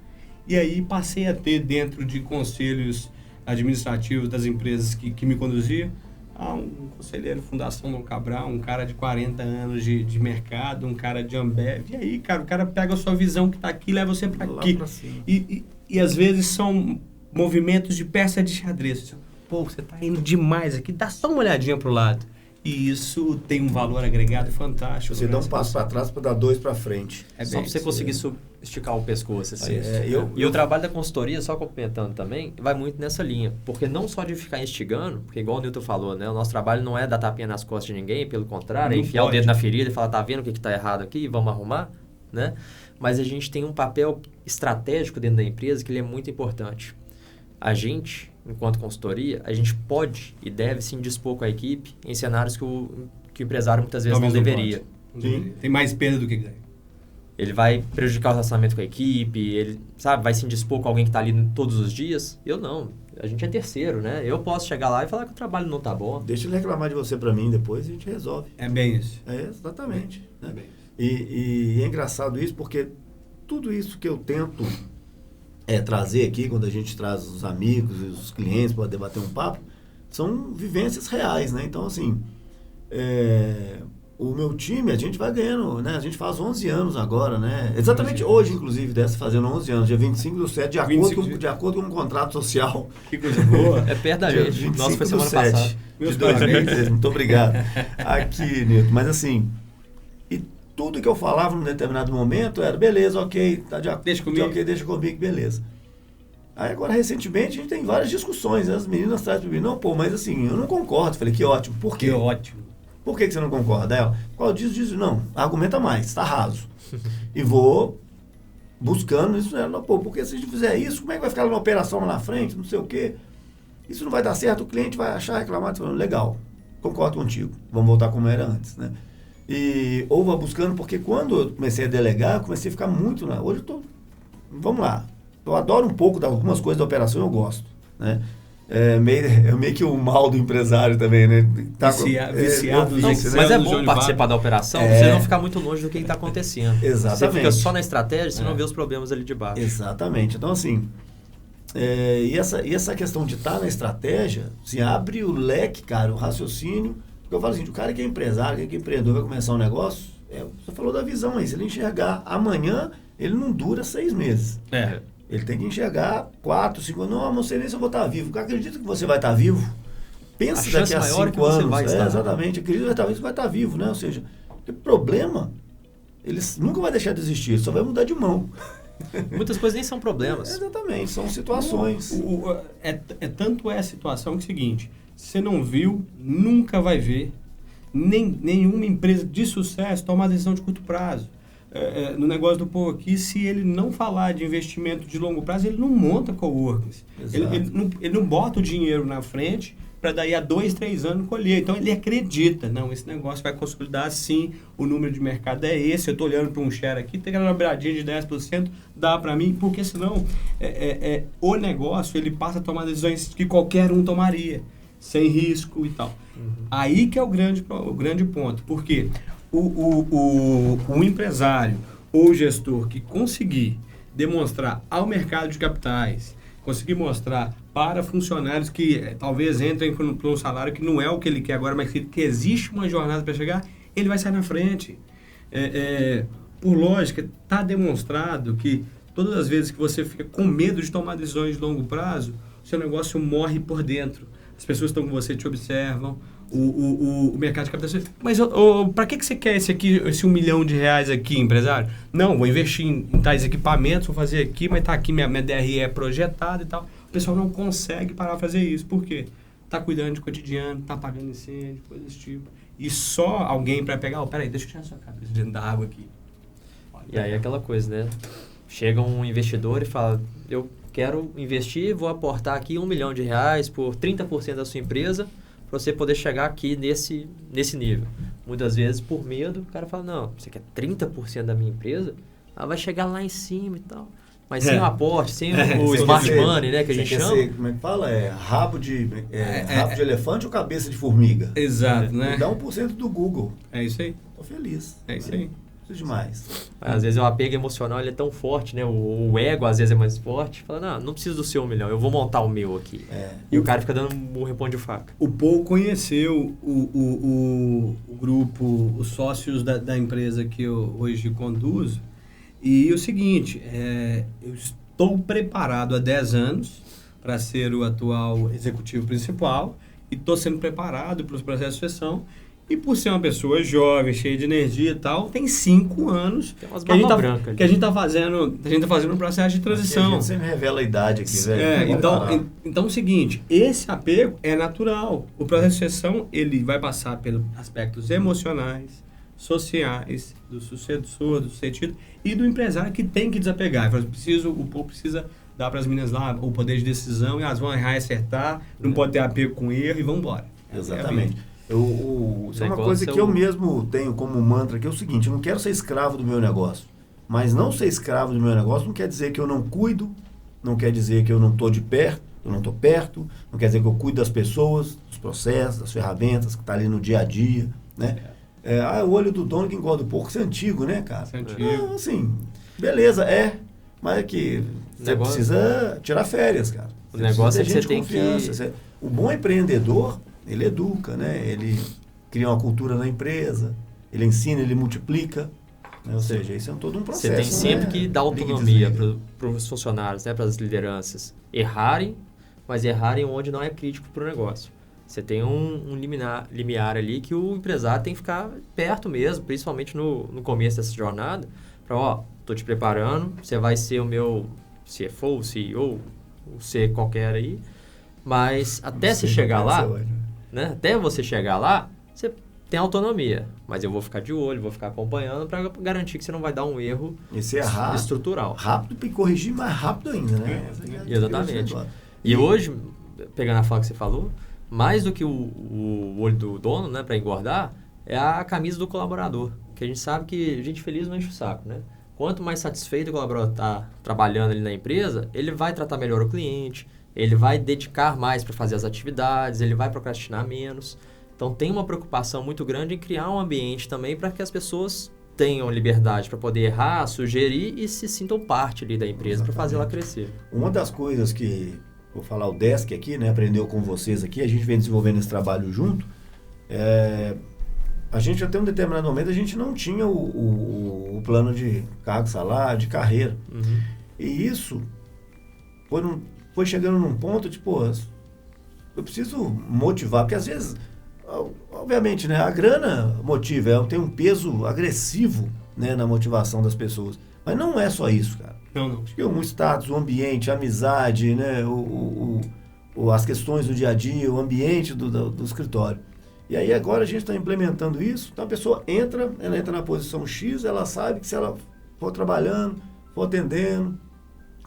E aí passei a ter dentro de conselhos administrativos das empresas que me conduziam, um conselheiro Fundação Dom Cabral, um cara de 40 anos de mercado, um cara de Ambev. E aí, cara, o cara pega a sua visão que está aqui e leva você para aqui. Pra cima. E às vezes são movimentos de peça de xadrez. Pô, você está indo demais aqui, dá só uma olhadinha pro lado. E isso tem um valor agregado fantástico. Você dá um passo para trás para dar 2 para frente. Só para você conseguir esticar o pescoço. Assim. E o trabalho da consultoria, só complementando também, vai muito nessa linha. Porque não só de ficar instigando, porque igual o Newton falou, né? O nosso trabalho não é dar tapinha nas costas de ninguém, pelo contrário, é enfiar o dedo na ferida e falar, tá vendo o que está errado aqui? Vamos arrumar, né? Mas a gente tem um papel estratégico dentro da empresa que ele é muito importante. A gente, enquanto consultoria, a gente pode e deve se indispor com a equipe em cenários que o empresário muitas vezes não deveria. Tem mais perda do que ganha. Ele vai prejudicar o relacionamento com a equipe, ele, vai se indispor com alguém que está ali todos os dias. Eu não, a gente é terceiro, né? Eu posso chegar lá e falar que o trabalho não está bom. Deixa ele reclamar de você para mim depois e a gente resolve. É bem isso. Exatamente. É bem isso. E é engraçado isso porque tudo isso que eu tento trazer aqui, quando a gente traz os amigos e os clientes para debater um papo, são vivências reais, né? Então, assim, o meu time, a gente vai ganhando, né? A gente faz 11 anos agora, né? Exatamente hoje, inclusive, dessa fazendo 11 anos, dia 25/7, de acordo com um contrato social. Que coisa boa. É perto da gente. Nossa, foi semana 25/7 passada. de 2013. Muito obrigado. Aqui, Nilton. Mas assim, e tudo que eu falava num determinado momento era, beleza, ok, tá Deixa comigo. ok, deixa comigo, beleza. Aí agora, recentemente, a gente tem várias discussões, né? As meninas trazem para mim, não, pô, mas assim, eu não concordo. Falei, que ótimo. Por quê? Que ótimo. Por que você não concorda? Ela, qual diz, não, argumenta mais, está raso. E vou buscando isso, né? Pô, porque se a gente fizer isso, como é que vai ficar uma operação lá na frente, não sei o quê? Isso não vai dar certo, o cliente vai achar, reclamar, falando, legal, concordo contigo, vamos voltar como era antes, né? Ou vou buscando, porque quando eu comecei a delegar, comecei a ficar muito, né? Hoje eu tô, vamos lá, eu adoro um pouco de algumas coisas da operação, eu gosto, né? É meio que o mal do empresário também, né? Tá Viciado. Não, mas é bom participar da operação, você não ficar muito longe do que está acontecendo. Exatamente. Você fica só na estratégia, você não vê os problemas ali de baixo. Exatamente. Então, assim, e essa questão de estar na estratégia, se abre o leque, cara, o raciocínio. Porque eu falo assim, o cara que é empresário, que é empreendedor, vai começar um negócio, você falou da visão aí, se ele enxergar amanhã, ele não dura 6 meses. Ele tem que enxergar 4, 5 anos. Não sei nem se eu vou estar vivo. Acredita que você vai estar vivo? Pensa daqui a 5 anos. Você vai estar. Exatamente. Acredita que você vai estar vivo, né? Ou seja, o problema, ele nunca vai deixar de existir, só vai mudar de mão. Muitas coisas nem são problemas. Exatamente, são situações. Tanto é a situação que é o seguinte, você não viu, nunca vai ver, nenhuma empresa de sucesso toma uma decisão de curto prazo. No negócio do povo aqui, se ele não falar de investimento de longo prazo, ele não monta coworkings. Ele não bota o dinheiro na frente para daí a 2, 3 anos colher. Então ele acredita, não, esse negócio vai consolidar sim, o número de mercado é esse, eu estou olhando para um share aqui, tem aquela dobradinha de 10%, dá para mim, porque senão o negócio ele passa a tomar decisões que qualquer um tomaria, sem risco e tal. Aí que é o grande ponto, porque o empresário ou o gestor que conseguir demonstrar ao mercado de capitais, conseguir mostrar para funcionários que talvez entrem por um salário que não é o que ele quer agora, mas que existe uma jornada para chegar, ele vai sair na frente. Por lógica, está demonstrado que todas as vezes que você fica com medo de tomar decisões de longo prazo, o seu negócio morre por dentro. As pessoas que estão com você te observam, o mercado de capital. Mas para que você quer esse R$1 milhão aqui, empresário? Não, vou investir em tais equipamentos, vou fazer aqui, mas está aqui minha DRE projetada e tal. O pessoal não consegue parar de fazer isso. Por quê? Está cuidando de cotidiano, está apagando incêndio, coisas desse tipo. E só alguém para pegar, peraí, deixa eu tirar sua cabeça dentro da água aqui. E aí aquela coisa, né? Chega um investidor e fala, eu quero investir, vou aportar aqui R$1 milhão por 30% da sua empresa, para você poder chegar aqui nesse nível. Muitas vezes, por medo, o cara fala, não, você quer 30% da minha empresa? Ela vai chegar lá em cima e tal. Mas sem o aporte, sem o smart money, né, que a gente chama. Como é que fala? Rabo de elefante ou cabeça de formiga? Exato, né? Me dá 1% do Google. É isso aí. Tô feliz. É isso aí. Preciso demais. Às vezes o apego emocional ele é tão forte, né? O ego às vezes é mais forte. Fala, não preciso do seu R$1 milhão, eu vou montar o meu aqui. E o cara fica dando um repão de faca. O Paul conheceu o grupo, os sócios da empresa que eu hoje conduzo. E o seguinte, eu estou preparado há 10 anos para ser o atual executivo principal e estou sendo preparado para os processos de sucessão. E por ser uma pessoa jovem, cheia de energia e tal, tem 5 anos que a gente tá fazendo um processo de transição. A gente sempre revela a idade aqui, velho. Então é o seguinte, esse apego é natural. O processo de sucessão, ele vai passar pelos aspectos emocionais, sociais, do sucessor, do sucedido e do empresário que tem que desapegar. O povo precisa dar para as meninas lá o poder de decisão e elas vão errar e acertar, não pode ter apego com erro e vão embora. Exatamente. Isso é uma coisa que eu mesmo tenho como mantra, que é o seguinte, eu não quero ser escravo do meu negócio. Mas não ser escravo do meu negócio não quer dizer que eu não cuido, não quer dizer que eu não estou eu não estou perto, não quer dizer que eu cuido das pessoas, dos processos, das ferramentas que está ali no dia a dia, né? O olho do dono que engorda o porco, isso é antigo, né, cara? Isso é antigo. Assim, beleza, mas é que você precisa tirar férias, cara. O negócio é que você tem que... O bom empreendedor, ele educa, né? Ele cria uma cultura na empresa, ele ensina, ele multiplica. Né? Ou seja, isso é todo um processo. Você tem sempre né? que dar autonomia para os funcionários, né? Para as lideranças errarem, mas errarem onde não é crítico para o negócio. Você tem um limiar ali que o empresário tem que ficar perto mesmo, principalmente no começo dessa jornada, para, tô te preparando, você vai ser o meu CFO, CEO, o C qualquer aí, mas até você chegar lá, né? Até você chegar lá, você tem autonomia, mas eu vou ficar de olho, vou ficar acompanhando para garantir que você não vai dar um erro estrutural. Rápido e corrigir mais rápido ainda, né? Exatamente. E hoje, pegando a fala que você falou, mais do que o olho do dono, né, para engordar, é a camisa do colaborador, que a gente sabe que gente feliz não enche o saco, né? Quanto mais satisfeito o colaborador está trabalhando ali na empresa, ele vai tratar melhor o cliente, ele vai dedicar mais para fazer as atividades, ele vai procrastinar menos. Então, tem uma preocupação muito grande em criar um ambiente também para que as pessoas tenham liberdade para poder errar, sugerir e se sintam parte ali da empresa para fazer ela crescer. Uma das coisas que, vou falar o Desk aqui, né, aprendeu com vocês aqui, a gente vem desenvolvendo esse trabalho junto, a gente até um determinado momento a gente não tinha o plano de cargo, salário, de carreira. Uhum. E isso foi chegando num ponto de, eu preciso motivar, porque às vezes, obviamente, né, a grana motiva, tem um peso agressivo, né, na motivação das pessoas. Mas não é só isso, cara. Não. Acho que um status, o ambiente, a amizade, né, as questões do dia a dia, o ambiente do escritório. E aí agora a gente está implementando isso, então a pessoa entra na posição X, ela sabe que se ela for trabalhando, for atendendo,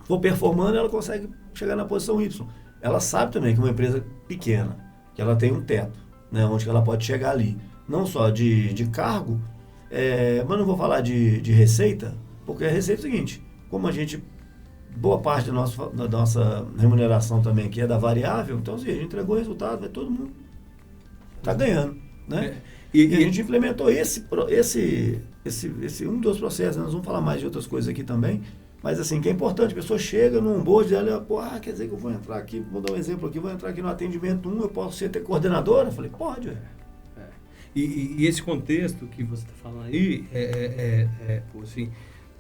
for performando, ela consegue chegar na posição Y. Ela sabe também que uma empresa pequena, que ela tem um teto, né, onde ela pode chegar ali. Não só de cargo, mas não vou falar de receita, porque a receita é o seguinte, como a gente, boa parte da nossa remuneração também aqui é da variável, então assim, a gente entregou o resultado, vai todo mundo tá ganhando, né? E a gente implementou esse um dos processos, né? Nós vamos falar mais de outras coisas aqui também, mas assim, que é importante, a pessoa chega num board dela, quer dizer que eu vou entrar aqui, vou dar um exemplo aqui, vou entrar aqui no atendimento 1, eu posso ser coordenadora? Eu falei, pode, E esse contexto que você está falando aí, assim,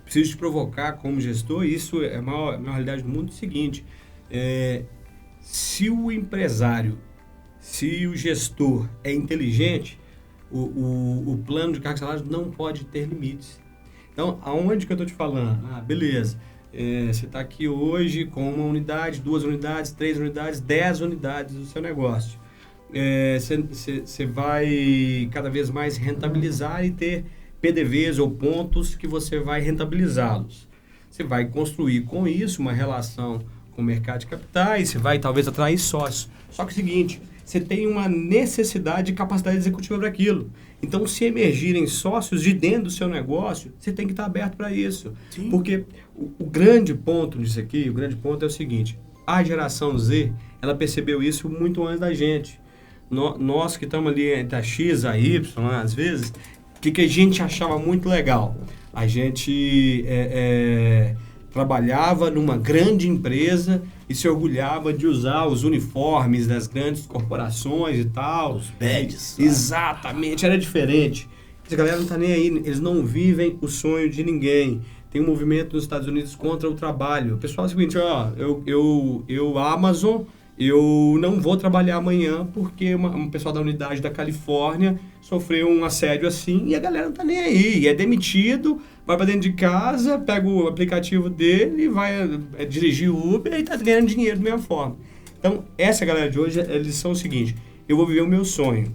preciso te provocar como gestor, isso é uma realidade do mundo, é o seguinte, se o empresário, se o gestor é inteligente, o plano de cargos e salários não pode ter limites. Então, aonde que eu estou te falando? Beleza, você está aqui hoje com uma unidade, 2 unidades, 3 unidades, 10 unidades do seu negócio. Você vai cada vez mais rentabilizar e ter PDVs ou pontos que você vai rentabilizá-los. Você vai construir com isso uma relação com o mercado de capitais, você vai talvez atrair sócios. Só que é o seguinte, você tem uma necessidade de capacidade executiva para aquilo. Então, se emergirem sócios de dentro do seu negócio, você tem que estar aberto para isso. Sim. Porque o grande ponto disso aqui, o grande ponto é o seguinte, a geração Z, ela percebeu isso muito antes da gente. Nós que estamos ali entre a X e a Y, né, às vezes, o que a gente achava muito legal? A gente trabalhava numa grande empresa e se orgulhava de usar os uniformes das grandes corporações e tal. Os badges. Exatamente, era diferente. Essa galera não está nem aí, eles não vivem o sonho de ninguém. Tem um movimento nos Estados Unidos contra o trabalho. O pessoal é o seguinte, eu Amazon, eu não vou trabalhar amanhã porque um pessoal da unidade da Califórnia sofreu um assédio assim e a galera não está nem aí. É demitido, vai para dentro de casa, pega o aplicativo dele e vai dirigir o Uber e está ganhando dinheiro da mesma forma. Então, essa galera de hoje, eles são o seguinte, eu vou viver o meu sonho.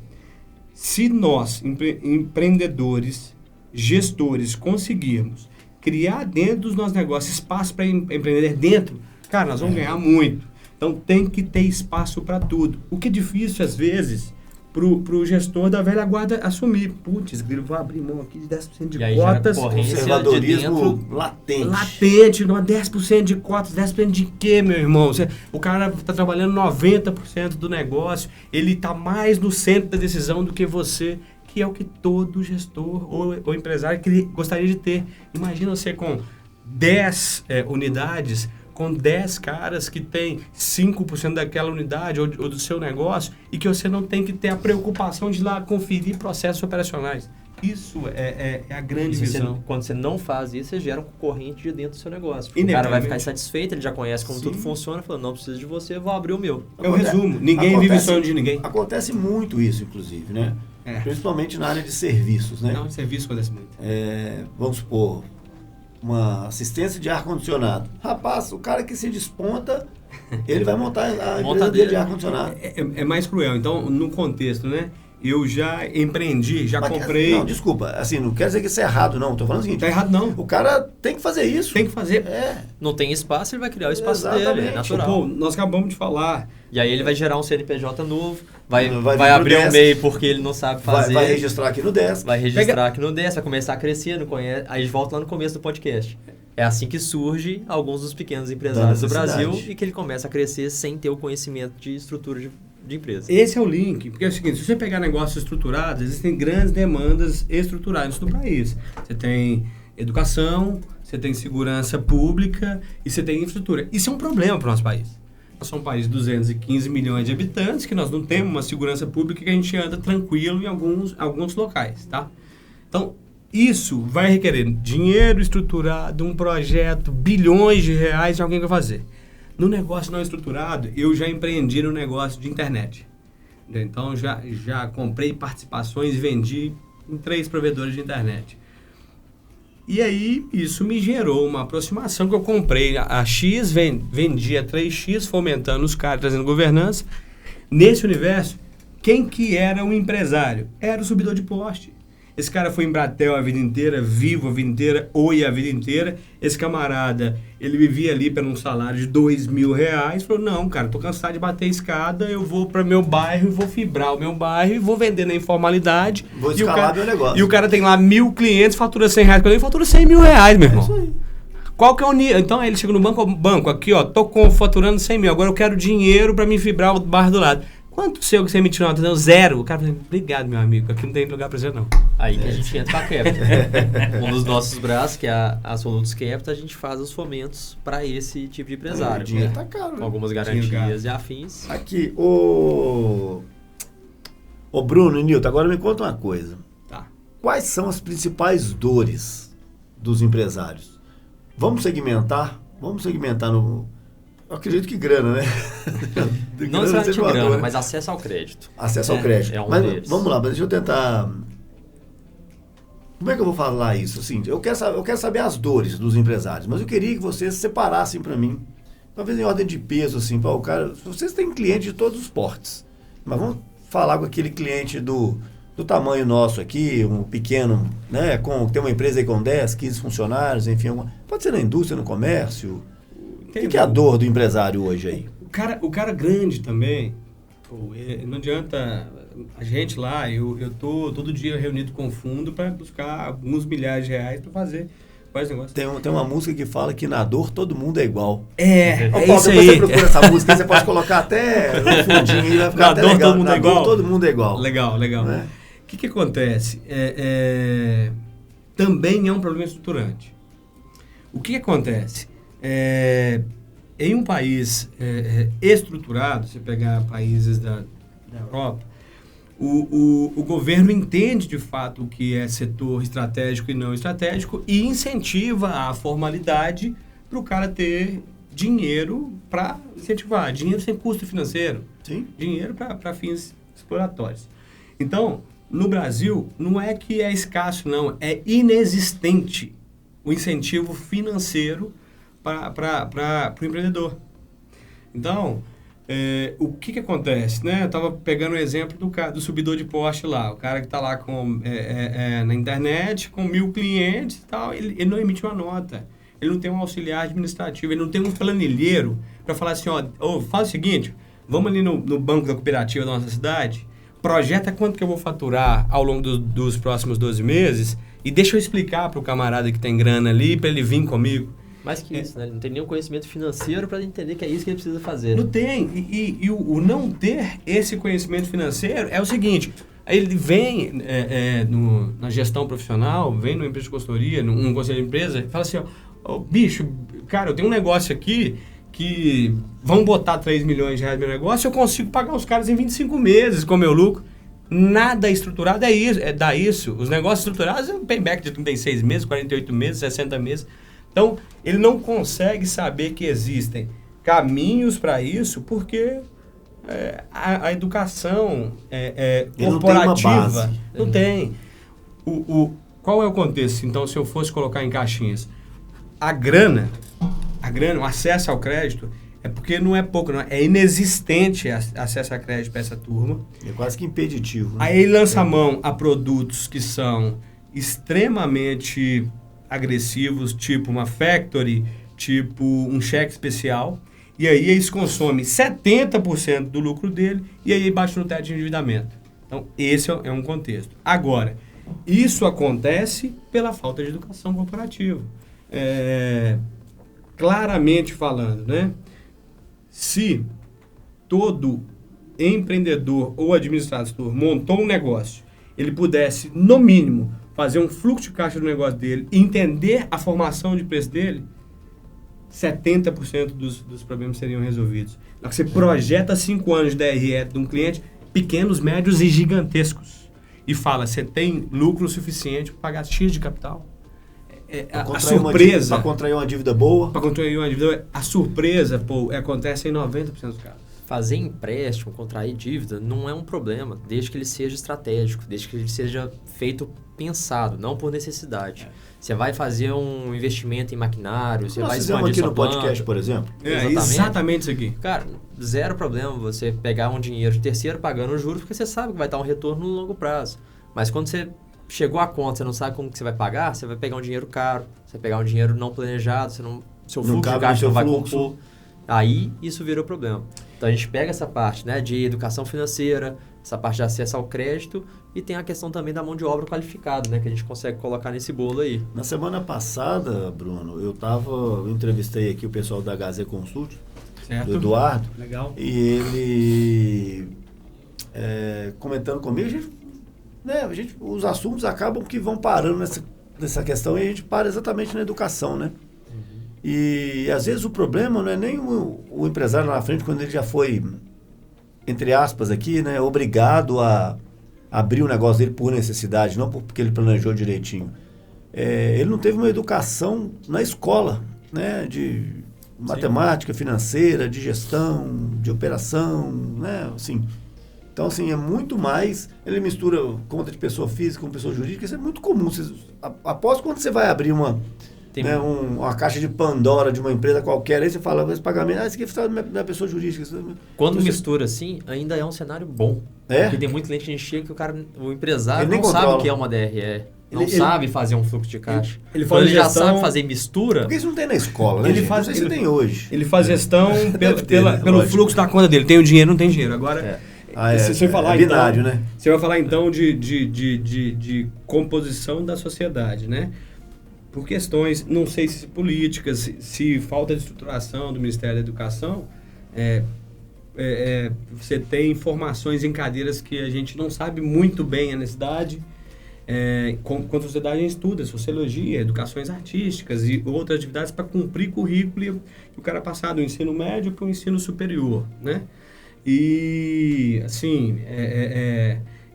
Se nós, empreendedores, gestores, conseguirmos criar dentro dos nossos negócios espaço para empreender dentro, cara, nós vamos ganhar muito. Então, tem que ter espaço para tudo. O que é difícil, às vezes, pro gestor da velha guarda assumir. Putz, vou abrir mão aqui de 10% de cotas. Conservadorismo latente. Latente, 10% de cotas, 10% de quê, meu irmão? O cara está trabalhando 90% do negócio, ele está mais no centro da decisão do que você, que é o que todo gestor ou empresário gostaria de ter. Imagina você com 10 unidades, com 10 caras que tem 5% daquela unidade ou do seu negócio e que você não tem que ter a preocupação de ir lá conferir processos operacionais. Isso é a grande visão. Quando você não faz isso, você gera um concorrente de dentro do seu negócio. O cara Inevitavelmente. vai ficar insatisfeito, ele já conhece como tudo funciona, falando, não preciso de você, vou abrir o meu. É o resumo. Ninguém vive sonho de ninguém. Acontece muito isso, inclusive, né? Principalmente na área de serviços, né? Não, serviço acontece muito. Vamos supor, uma assistência de ar-condicionado. Rapaz, o cara que se desponta, ele vai montar a empresa dele de ar-condicionado. É mais cruel. Então, no contexto, né? Eu já empreendi, já comprei... Não, desculpa, assim, não quer dizer que isso é errado, não. Tô falando o seguinte... Tá errado, não. O cara tem que fazer isso. Tem que fazer. Não tem espaço, ele vai criar o espaço dele, é natural. Pô, nós acabamos de falar. E aí ele vai gerar um CNPJ novo, vai abrir um MEI porque ele não sabe fazer. Vai registrar aqui no Desk. Vai registrar aqui no Desk, vai começar a crescer, não conhece, aí volta lá no começo do podcast. É assim que surge alguns dos pequenos empresários do Brasil e que ele começa a crescer sem ter o conhecimento de estrutura de empresa. Esse é o link, porque é o seguinte, se você pegar negócios estruturados, existem grandes demandas estruturais no país. Você tem educação, você tem segurança pública e você tem infraestrutura. Isso é um problema para o nosso país. Nós somos um país de 215 milhões de habitantes, que nós não temos uma segurança pública que a gente anda tranquilo em alguns locais, tá? Então, isso vai requerer dinheiro estruturado, um projeto, bilhões de reais de alguém que vai fazer. No negócio não estruturado, eu já empreendi no negócio de internet. Então, já comprei participações e vendi em 3 provedores de internet. E aí, isso me gerou uma aproximação que eu comprei a X, vendi a 3X, fomentando os caras, trazendo governança. Nesse universo, quem que era um empresário? Era o subidor de poste. Esse cara foi em Embratel a vida inteira, Vivo a vida inteira, Oi a vida inteira. Esse camarada, ele vivia ali por um salário de R$2.000. Falou, não, cara, tô cansado de bater escada, eu vou para meu bairro e vou fibrar o meu bairro e vou vender na informalidade. Vou escalar meu negócio. E o cara tem lá 1.000 clientes, fatura R$100, quando ele fatura R$100 mil, meu irmão. Isso aí. Qual que é o nível? Então aí ele chega no banco aqui, ó, tô faturando 100 mil, agora eu quero dinheiro para me fibrar o bairro do lado. Quanto seu que você emitiu nota? Não, 0. O cara falou, obrigado, meu amigo, aqui não tem lugar pra você, não. Aí que a gente entra pra Capital. Um dos nossos braços, que é a Solutos Capital, a gente faz os fomentos para esse tipo de empresário. O dinheiro tá caro, com né? algumas garantias e afins. Aqui, o Bruno e Nilton, agora me conta uma coisa. Tá. Quais são as principais dores dos empresários? Vamos segmentar no... Eu acredito que grana, né? Não necessariamente grana, mas acesso ao crédito. Acesso ao crédito. É um mas deles. Vamos lá, mas deixa eu tentar... Como é que eu vou falar isso? Assim, eu quero saber as dores dos empresários, mas eu queria que vocês separassem para mim, talvez em ordem de peso, assim, para o cara... Vocês têm cliente de todos os portes, mas vamos falar com aquele cliente do tamanho nosso aqui, um pequeno, né? Tem uma empresa aí com 10, 15 funcionários, enfim, pode ser na indústria, no comércio... O que é a dor do empresário hoje aí? O cara grande também, não adianta a gente lá, eu tô todo dia reunido com o fundo para buscar alguns milhares de reais para fazer quais negócios. Tem uma música que fala que na dor todo mundo é igual. Paulo, isso aí. Você procura essa música, você pode colocar até no fundinho e vai ficar até legal. Todo mundo é igual. Todo mundo é igual. Legal. Né? O que acontece? Também é um problema estruturante. O que acontece? Em um país estruturado, se pegar países da Europa, o governo entende de fato o que é setor estratégico e não estratégico e incentiva a formalidade para o cara ter dinheiro para incentivar, dinheiro sem custo financeiro, Sim. Dinheiro para fins exploratórios. Então, no Brasil, não é que é escasso, não, é inexistente o incentivo financeiro para o empreendedor. Então, o que acontece? Né? Eu estava pegando o exemplo do subidor de poste lá, o cara que está lá na internet com 1.000 clientes e tal, ele não emite uma nota, ele não tem um auxiliar administrativo, ele não tem um planilheiro para falar assim, faz o seguinte, vamos ali no banco da cooperativa da nossa cidade, projeta quanto que eu vou faturar ao longo dos próximos 12 meses e deixa eu explicar para o camarada que tem grana ali, para ele vir comigo. Mais que isso, né? Ele não tem nenhum conhecimento financeiro para entender que é isso que ele precisa fazer. Não tem. E o não ter esse conhecimento financeiro é o seguinte, aí ele vem na gestão profissional, vem numa empresa de consultoria, num conselho de empresa, e fala assim, bicho, cara, eu tenho um negócio aqui que vão botar 3 milhões de reais no meu negócio, eu consigo pagar os caras em 25 meses com o meu lucro. Nada estruturado dá isso. Os negócios estruturados é um payback de 36 meses, 48 meses, 60 meses. Então, ele não consegue saber que existem caminhos para isso, porque a educação corporativa não tem. Qual é o contexto? Então, se eu fosse colocar em caixinhas, a grana, o acesso ao crédito, é porque não é pouco, não é inexistente acesso a crédito para essa turma. É quase que impeditivo. Né? Aí ele lança a mão a produtos que são extremamente agressivos, tipo uma factory, tipo um cheque especial, e aí eles consomem 70% do lucro dele, e aí bate no teto de endividamento. Então, esse é um contexto. Agora, isso acontece pela falta de educação corporativa. Claramente falando, né? Se todo empreendedor ou administrador montou um negócio, ele pudesse, no mínimo, fazer um fluxo de caixa do negócio dele, entender a formação de preço dele, 70% dos problemas seriam resolvidos. Você projeta 5 anos de DRE de um cliente, pequenos, médios e gigantescos, e fala, você tem lucro suficiente para pagar X de capital? A surpresa... Para contrair uma dívida boa? Para contrair uma dívida... A surpresa, acontece em 90% dos casos. Fazer empréstimo, contrair dívida, não é um problema, desde que ele seja estratégico, desde que ele seja feito pensado, não por necessidade. Você vai fazer um investimento em maquinário, você vai expandir sua planta. Aqui no podcast, por exemplo. Exatamente isso aqui. Cara, zero problema você pegar um dinheiro de terceiro pagando juros, porque você sabe que vai dar um retorno no longo prazo. Mas quando você chegou a conta, você não sabe como que você vai pagar, você vai pegar um dinheiro caro, você vai pegar um dinheiro não planejado, seu fluxo de caixa não vai compor. Aí isso virou problema. Então a gente pega essa parte, né, de educação financeira, essa parte de acesso ao crédito, e tem a questão também da mão de obra qualificada, né, que a gente consegue colocar nesse bolo aí. Na semana passada, Bruno, eu entrevistei aqui o pessoal da HZ Consult, certo, do Eduardo. Legal. E ele comentando comigo, os assuntos acabam que vão parando nessa questão, e a gente para exatamente na educação, né? E às vezes o problema não é nem o empresário lá na frente, quando ele já foi, entre aspas aqui, né, obrigado a abrir o negócio dele por necessidade, não porque ele planejou direitinho. Ele não teve uma educação na escola, né, de matemática financeira, de gestão, de operação, né, assim. Então, assim, é muito mais... Ele mistura conta de pessoa física com pessoa jurídica, isso é muito comum. Após quando você vai abrir uma caixa de Pandora de uma empresa qualquer, aí você fala, esse pagamento, isso aqui é da pessoa jurídica. Quando mistura assim, ainda é um cenário bom. Porque tem muito cliente que a gente chega que o empresário não sabe o que é uma DRE. Não sabe fazer um fluxo de caixa. Ele já sabe fazer mistura. Porque isso não tem na escola, né? Isso tem hoje. Ele faz gestão pelo fluxo da conta dele. Tem o dinheiro, não tem dinheiro. Agora... Você vai binário, então, né? Você vai falar então de composição da sociedade, né? Por questões, não sei se políticas, se falta de estruturação do Ministério da Educação, você tem informações em cadeiras que a gente não sabe muito bem a necessidade. Quanto à sociedade, a gente estuda sociologia, educações artísticas e outras atividades para cumprir currículo e o cara passar do ensino médio para o ensino superior, né? E, assim,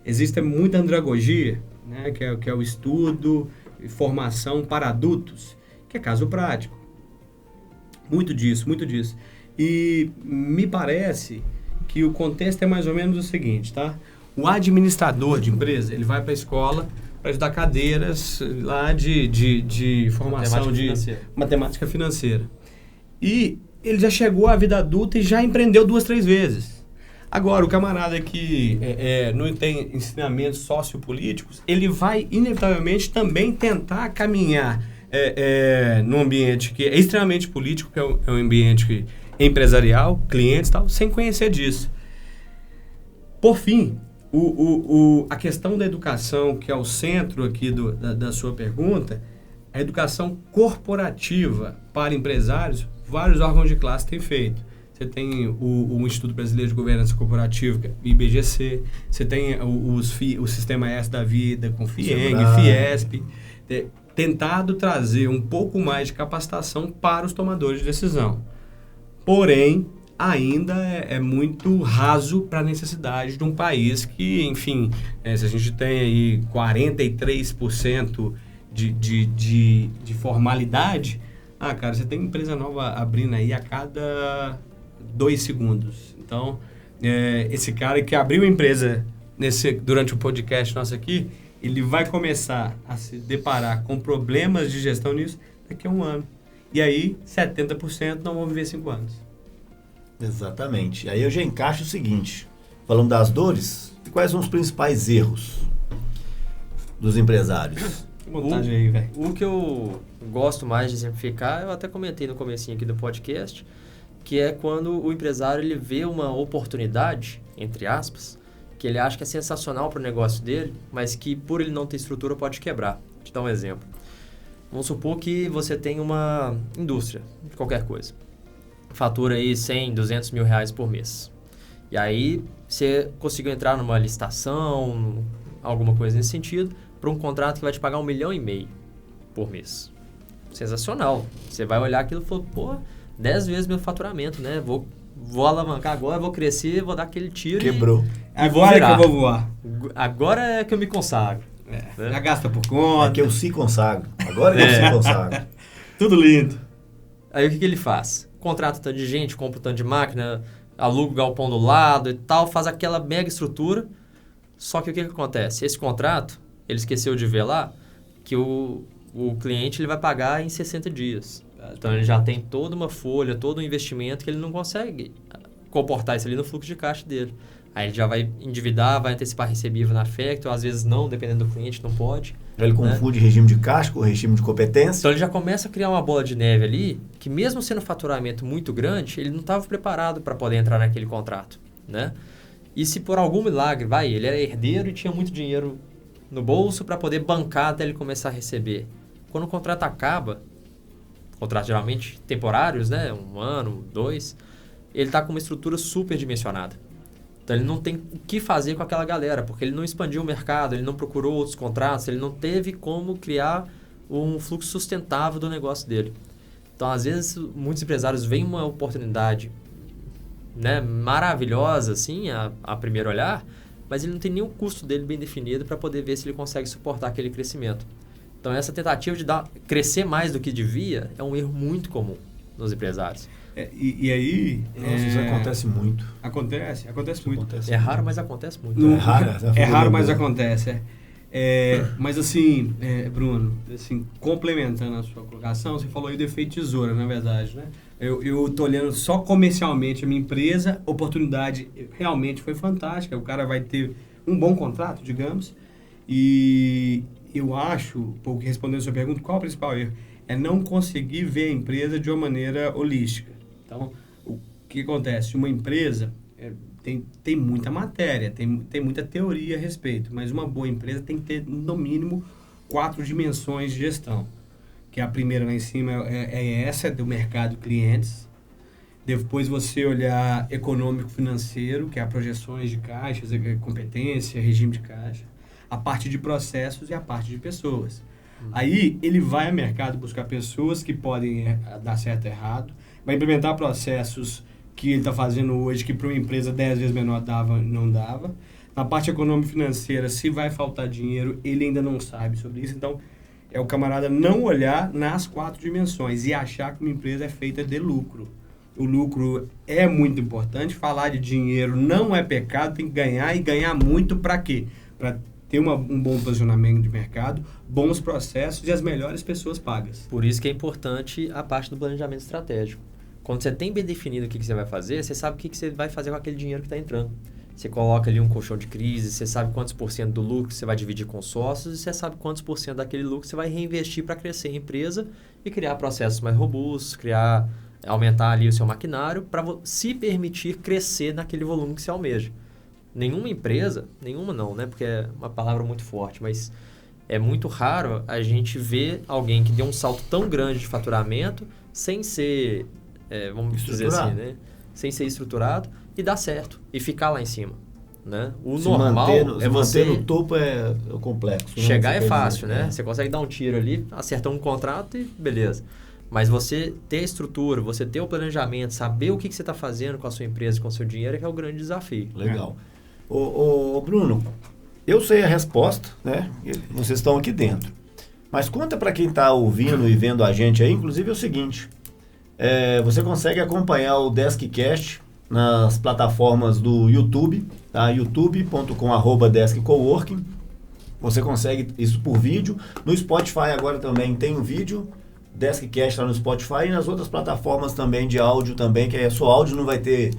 existe muita andragogia, né, que é o estudo e formação para adultos, que é caso prático. Muito disso. E me parece que o contexto é mais ou menos o seguinte, tá? O administrador de empresa, ele vai para a escola para estudar cadeiras lá de formação de matemática financeira. E ele já chegou à vida adulta e já empreendeu 2, 3 vezes. Agora, o camarada que não tem ensinamentos sociopolíticos, ele vai, inevitavelmente, também tentar caminhar num ambiente que é extremamente político, que é um ambiente empresarial, clientes e tal, sem conhecer disso. Por fim, a questão da educação, que é o centro aqui da sua pergunta, a educação corporativa para empresários, vários órgãos de classe têm feito. Você tem o Instituto Brasileiro de Governança Corporativa, IBGC, você tem o Sistema S da Vida, com FIENG, Fiesp, tentado trazer um pouco mais de capacitação para os tomadores de decisão. Porém, ainda é muito raso para a necessidade de um país que, enfim, se a gente tem aí 43% de formalidade, cara, você tem empresa nova abrindo aí a cada 2 segundos. Então, esse cara que abriu a empresa durante o podcast nosso aqui, ele vai começar a se deparar com problemas de gestão nisso daqui a 1 ano. E aí, 70% não vão viver 5 anos. Exatamente. Aí eu já encaixo o seguinte, falando das dores, quais são os principais erros dos empresários? Montagem aí, velho. O que eu gosto mais de exemplificar, eu até comentei no comecinho aqui do podcast, que é quando o empresário ele vê uma oportunidade, entre aspas, que ele acha que é sensacional para o negócio dele, mas que por ele não ter estrutura pode quebrar. Vou te dar um exemplo. Vamos supor que você tem uma indústria de qualquer coisa. Fatura aí 100, 200 mil reais por mês. E aí você conseguiu entrar numa licitação, alguma coisa nesse sentido, para um contrato que vai te pagar 1,5 milhão por mês. Sensacional. Você vai olhar aquilo e falar, pô, 10 vezes meu faturamento, né? Vou alavancar agora, vou crescer, vou dar aquele tiro. Quebrou. Agora é que eu vou voar. Agora é que eu me consagro. Né? Já gasta por conta. É que eu se consagro. Agora que eu se consagro. Tudo lindo. Aí o que ele faz? Contrata tanto de gente, compra tanto de máquina, aluga o galpão do lado e tal, faz aquela mega estrutura. Só que o que acontece? Esse contrato, ele esqueceu de ver lá que o cliente ele vai pagar em 60 dias. Então ele já tem toda uma folha, todo um investimento que ele não consegue comportar isso ali no fluxo de caixa dele. Aí ele já vai endividar, vai antecipar recebível na Factor, às vezes não, dependendo do cliente, não pode. Ele confunde regime de caixa com regime de competência. Então ele já começa a criar uma bola de neve ali, que mesmo sendo um faturamento muito grande, ele não estava preparado para poder entrar naquele contrato, né? E se por algum milagre, ele era herdeiro e tinha muito dinheiro no bolso para poder bancar até ele começar a receber. Quando o contrato acaba, contratos geralmente temporários, né? 1 ano, 2, ele está com uma estrutura super dimensionada. Então ele não tem o que fazer com aquela galera, porque ele não expandiu o mercado, ele não procurou outros contratos, ele não teve como criar um fluxo sustentável do negócio dele. Então, às vezes, muitos empresários veem uma oportunidade, né, maravilhosa, assim, a primeiro olhar, mas ele não tem nenhum custo dele bem definido para poder ver se ele consegue suportar aquele crescimento. Então, essa tentativa de crescer mais do que devia é um erro muito comum nos empresários. E aí... Nossa, isso acontece muito. Acontece muito. Acontece raro, mas acontece muito. Não, é raro, mas acontece. Mas assim, Bruno, assim, complementando a sua colocação, você falou aí do efeito tesoura, na verdade, né? Eu tô olhando só comercialmente a minha empresa, oportunidade realmente foi fantástica, o cara vai ter um bom contrato, digamos, e eu acho, respondendo a sua pergunta, qual é o principal erro? É não conseguir ver a empresa de uma maneira holística. Então, o que acontece? Uma empresa tem muita matéria, tem muita teoria a respeito, mas uma boa empresa tem que ter, no mínimo, 4 dimensões de gestão. Que a primeira lá em cima é essa, do mercado clientes. Depois você olhar econômico-financeiro, que é a projeções de caixas, competência, regime de caixa. A parte de processos e a parte de pessoas. Aí ele vai ao mercado buscar pessoas que podem dar certo ou errado, vai implementar processos que ele está fazendo hoje, que para uma empresa 10 vezes menor não dava. Na parte econômico-financeira, se vai faltar dinheiro, ele ainda não sabe sobre isso. Então, é o camarada não olhar nas 4 dimensões e achar que uma empresa é feita de lucro. O lucro é muito importante, falar de dinheiro não é pecado, tem que ganhar e ganhar muito para quê? Para ter um bom posicionamento de mercado, bons processos e as melhores pessoas pagas. Por isso que é importante a parte do planejamento estratégico. Quando você tem bem definido o que você vai fazer, você sabe o que você vai fazer com aquele dinheiro que está entrando. Você coloca ali um colchão de crise, você sabe quantos % do lucro você vai dividir com sócios e você sabe quantos % daquele lucro você vai reinvestir para crescer a empresa e criar processos mais robustos, aumentar ali o seu maquinário para se permitir crescer naquele volume que você almeja. Nenhuma empresa, nenhuma não, né? Porque é uma palavra muito forte, mas é muito raro a gente ver alguém que deu um salto tão grande de faturamento sem ser, vamos dizer assim, né? Sem ser estruturado e dar certo e ficar lá em cima, né? O normal é você... manter no topo é o complexo. Chegar é fácil, né? Você consegue dar um tiro ali, acertar um contrato e beleza. Mas você ter a estrutura, você ter o planejamento, saber o que você está fazendo com a sua empresa, com o seu dinheiro, é que é o grande desafio. Legal. Ô, Bruno, eu sei a resposta, né? Vocês estão aqui dentro. Mas conta para quem está ouvindo e vendo a gente aí, inclusive é o seguinte, você consegue acompanhar o Deskcast nas plataformas do YouTube, tá? youtube.com/deskcoworking. Você consegue isso por vídeo. No Spotify agora também tem um vídeo, Deskcast lá no Spotify, e nas outras plataformas também de áudio também, que é só áudio, não vai ter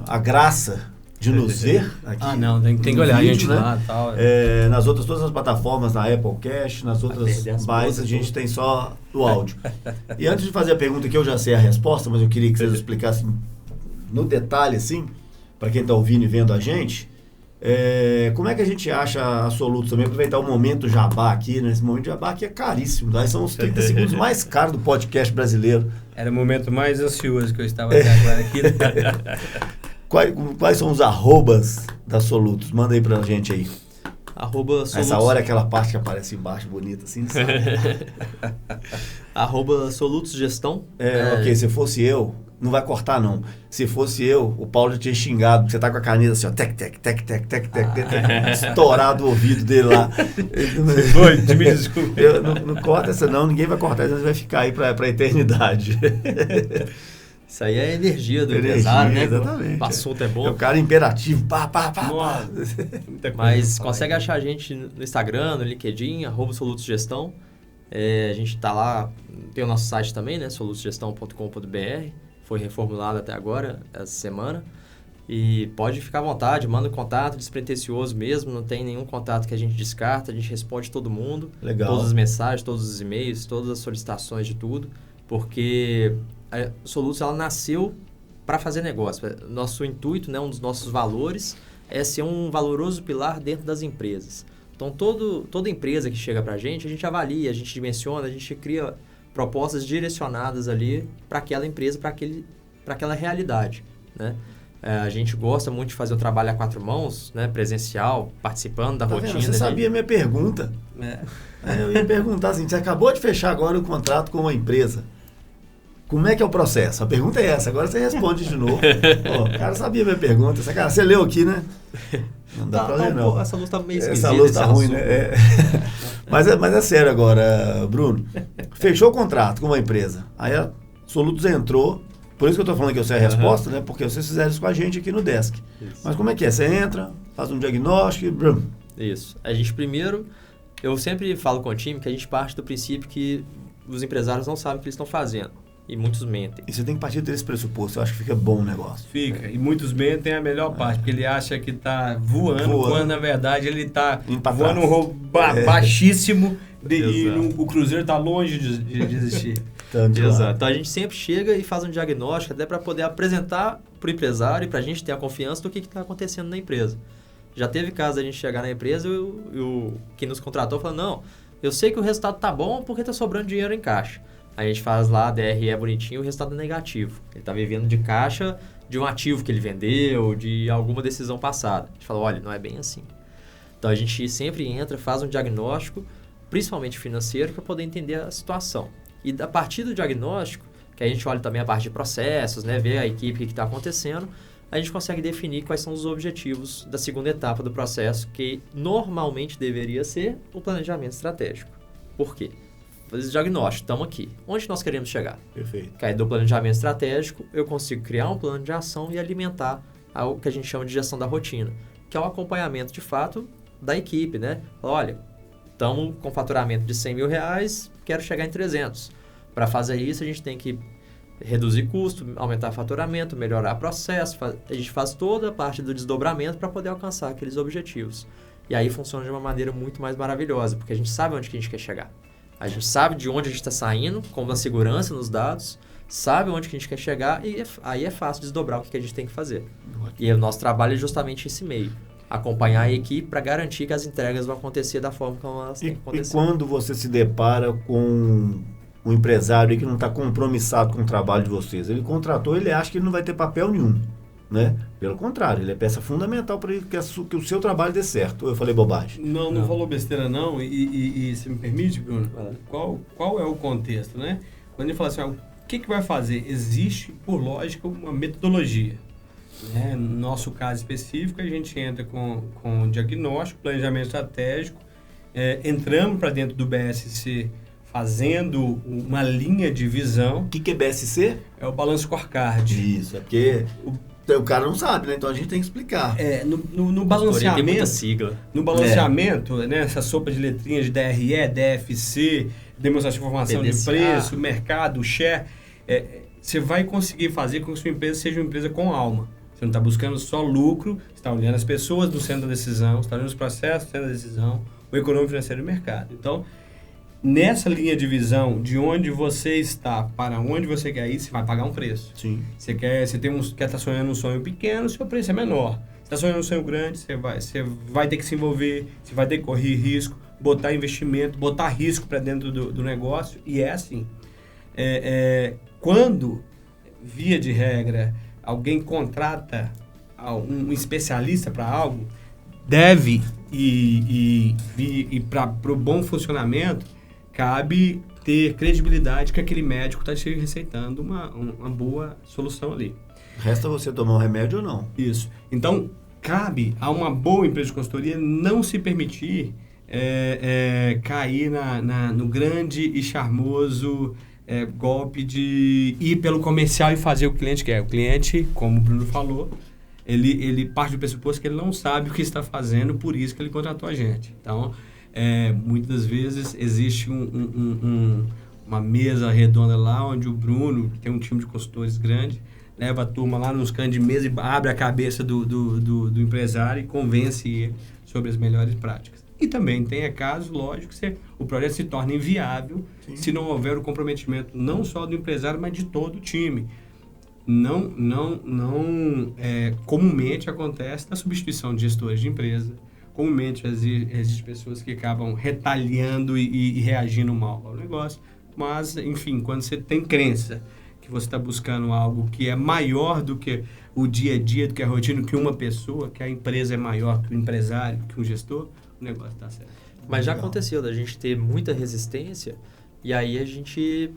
a graça de nos ver aqui. Não, tem que olhar vídeo, a gente, né? Lá, tal. Nas outras, todas as plataformas, na Applecast, nas outras mais, a gente tem só o áudio. E antes de fazer a pergunta, que eu já sei a resposta, mas eu queria que vocês explicassem no detalhe, assim, para quem está ouvindo e vendo a gente, como é que a gente acha a Solutos também? Aproveitar o momento jabá aqui, né? Esse momento jabá aqui é caríssimo, tá? São os 30 segundos mais caros do podcast brasileiro. Era o momento mais ansioso que eu estava até agora aqui. Quais são os arrobas da Solutos? Manda aí pra gente aí. Solutos. Essa hora é aquela parte que aparece embaixo, bonita, assim, sabe? @Solutos Gestão. Ok, se fosse eu, não vai cortar não. Se fosse eu, o Paulo já tinha xingado, porque você tá com a caneta assim, ó, tec, estourado o ouvido dele lá. Foi, me desculpa. Não corta essa não, ninguém vai cortar, senão vai ficar aí pra eternidade. Isso aí é a energia do empresário, né? Exatamente. O assunto é bom. É o cara imperativo, pá. Mas consegue achar a gente no Instagram, no LinkedIn, @Solutos Gestão. A gente tá lá, tem o nosso site também, né? solutosgestão.com.br. Foi reformulado até agora, essa semana. E pode ficar à vontade, manda um contato, despretensioso mesmo, não tem nenhum contato que a gente descarta, a gente responde todo mundo. Legal. Todas as mensagens, todos os e-mails, todas as solicitações de tudo, porque a Solutos, ela nasceu para fazer negócio. Nosso intuito, né, um dos nossos valores é ser um valoroso pilar dentro das empresas. Então, toda empresa que chega para a gente avalia, a gente dimensiona, a gente cria propostas direcionadas ali para aquela empresa, para aquela realidade, né? A gente gosta muito de fazer o trabalho a 4 mãos, né, presencial, participando da rotina. Você sabia a minha pergunta. Eu ia perguntar assim, você acabou de fechar agora o contrato com uma empresa. Como é que é o processo? A pergunta é essa, agora você responde de novo. O cara sabia a minha pergunta. Você leu aqui, né? Não dá pra ler, não. Essa luz tá meio esquisita. Essa luz tá ruim, né? Mas é sério agora, Bruno. Fechou o contrato com uma empresa. Aí a Solutos entrou. Por isso que eu tô falando que eu sei a resposta, né? Porque vocês fizeram isso com a gente aqui no Desk. Isso. Mas como é que é? Você entra, faz um diagnóstico e... Brum. Isso. A gente primeiro... Eu sempre falo com o time que a gente parte do princípio que os empresários não sabem o que eles estão fazendo. E muitos mentem. E você tem que partir desse pressuposto. Eu acho que fica bom o negócio. Fica. E muitos mentem a melhor parte, porque ele acha que está voando, quando na verdade ele está voando um voo baixíssimo e o cruzeiro está longe de existir. Exato. Então a gente sempre chega e faz um diagnóstico até para poder apresentar para o empresário e para a gente ter a confiança do que está acontecendo na empresa. Já teve caso da gente chegar na empresa e o que nos contratou falou, não, eu sei que o resultado está bom porque está sobrando dinheiro em caixa. A gente faz lá a DRE bonitinho e o resultado é negativo. Ele está vivendo de caixa de um ativo que ele vendeu, de alguma decisão passada. A gente fala, olha, não é bem assim. Então a gente sempre entra, faz um diagnóstico, principalmente financeiro, para poder entender a situação. E a partir do diagnóstico, que a gente olha também a parte de processos, né, ver a equipe, o que está acontecendo, a gente consegue definir quais são os objetivos da segunda etapa do processo, que normalmente deveria ser o planejamento estratégico. Por quê? Fazer esse diagnóstico, estamos aqui. Onde nós queremos chegar? Perfeito. Que aí do planejamento estratégico, eu consigo criar um plano de ação e alimentar o que a gente chama de gestão da rotina, que é o acompanhamento, de fato, da equipe, né? Olha, estamos com faturamento de R$100 mil, quero chegar em 300. Para fazer isso, a gente tem que reduzir custo, aumentar faturamento, melhorar processo. A gente faz toda a parte do desdobramento para poder alcançar aqueles objetivos. E aí funciona de uma maneira muito mais maravilhosa, porque a gente sabe onde que a gente quer chegar. A gente sabe de onde a gente está saindo, com a segurança nos dados, sabe onde que a gente quer chegar e aí é fácil desdobrar o que a gente tem que fazer. E o nosso trabalho é justamente esse meio. Acompanhar a equipe para garantir que as entregas vão acontecer da forma como elas têm que acontecer. E quando você se depara com um empresário que não está compromissado com o trabalho de vocês, ele contratou, ele acha que ele não vai ter papel nenhum, né? Pelo contrário, ele é peça fundamental para que o seu trabalho dê certo. Ou eu falei bobagem? Não falou besteira não. E se me permite, Bruno, qual é o contexto, né? quando ele fala assim, o que vai fazer? Existe, por lógica, uma metodologia. Né? No nosso caso específico, a gente entra com diagnóstico, planejamento estratégico, entramos para dentro do BSC fazendo uma linha de visão. O que é BSC? É o Balance Scorecard. Isso, é porque o cara não sabe, né? Então a gente tem que explicar. No balanceamento... Tem muita sigla. No balanceamento, né? Essa sopa de letrinhas de DRE, DFC, demonstração de informação de preço, mercado, share, você vai conseguir fazer com que sua empresa seja uma empresa com alma. Você não está buscando só lucro, você está olhando as pessoas no centro da decisão, você está olhando os processos no centro da decisão, o econômico financeiro e o mercado. Então, nessa linha de visão de onde você está para onde você quer ir, você vai pagar um preço. Sim. Você quer estar sonhando um sonho pequeno, seu preço é menor. Você está sonhando um sonho grande, você vai ter que se envolver, você vai ter que correr risco, botar investimento, botar risco para dentro do negócio. E é assim. Quando, via de regra, alguém contrata um especialista para algo, deve e para o bom funcionamento, cabe ter credibilidade que aquele médico está te receitando uma boa solução ali. Resta você tomar um remédio ou não. Isso. Então, cabe a uma boa empresa de consultoria não se permitir cair no grande e charmoso golpe de ir pelo comercial e fazer o que o cliente quer. O cliente, como o Bruno falou, ele parte do pressuposto que ele não sabe o que está fazendo, por isso que ele contratou a gente. Então, muitas vezes existe uma mesa redonda lá, onde o Bruno, que tem um time de consultores grande, leva a turma lá nos cantos de mesa e abre a cabeça do empresário e convence ele sobre as melhores práticas. E também tem casos, lógico, que o projeto se torna inviável. Sim. Se não houver o comprometimento não só do empresário, mas de todo o time. Comumente acontece na substituição de gestores de empresa. Comumente existem pessoas que acabam retalhando e reagindo mal ao negócio. Mas, enfim, quando você tem crença que você está buscando algo que é maior do que o dia a dia, do que a rotina, do que uma pessoa, que a empresa é maior que o empresário, que o gestor, o negócio está certo. Mas já aconteceu da gente ter muita resistência e aí a gente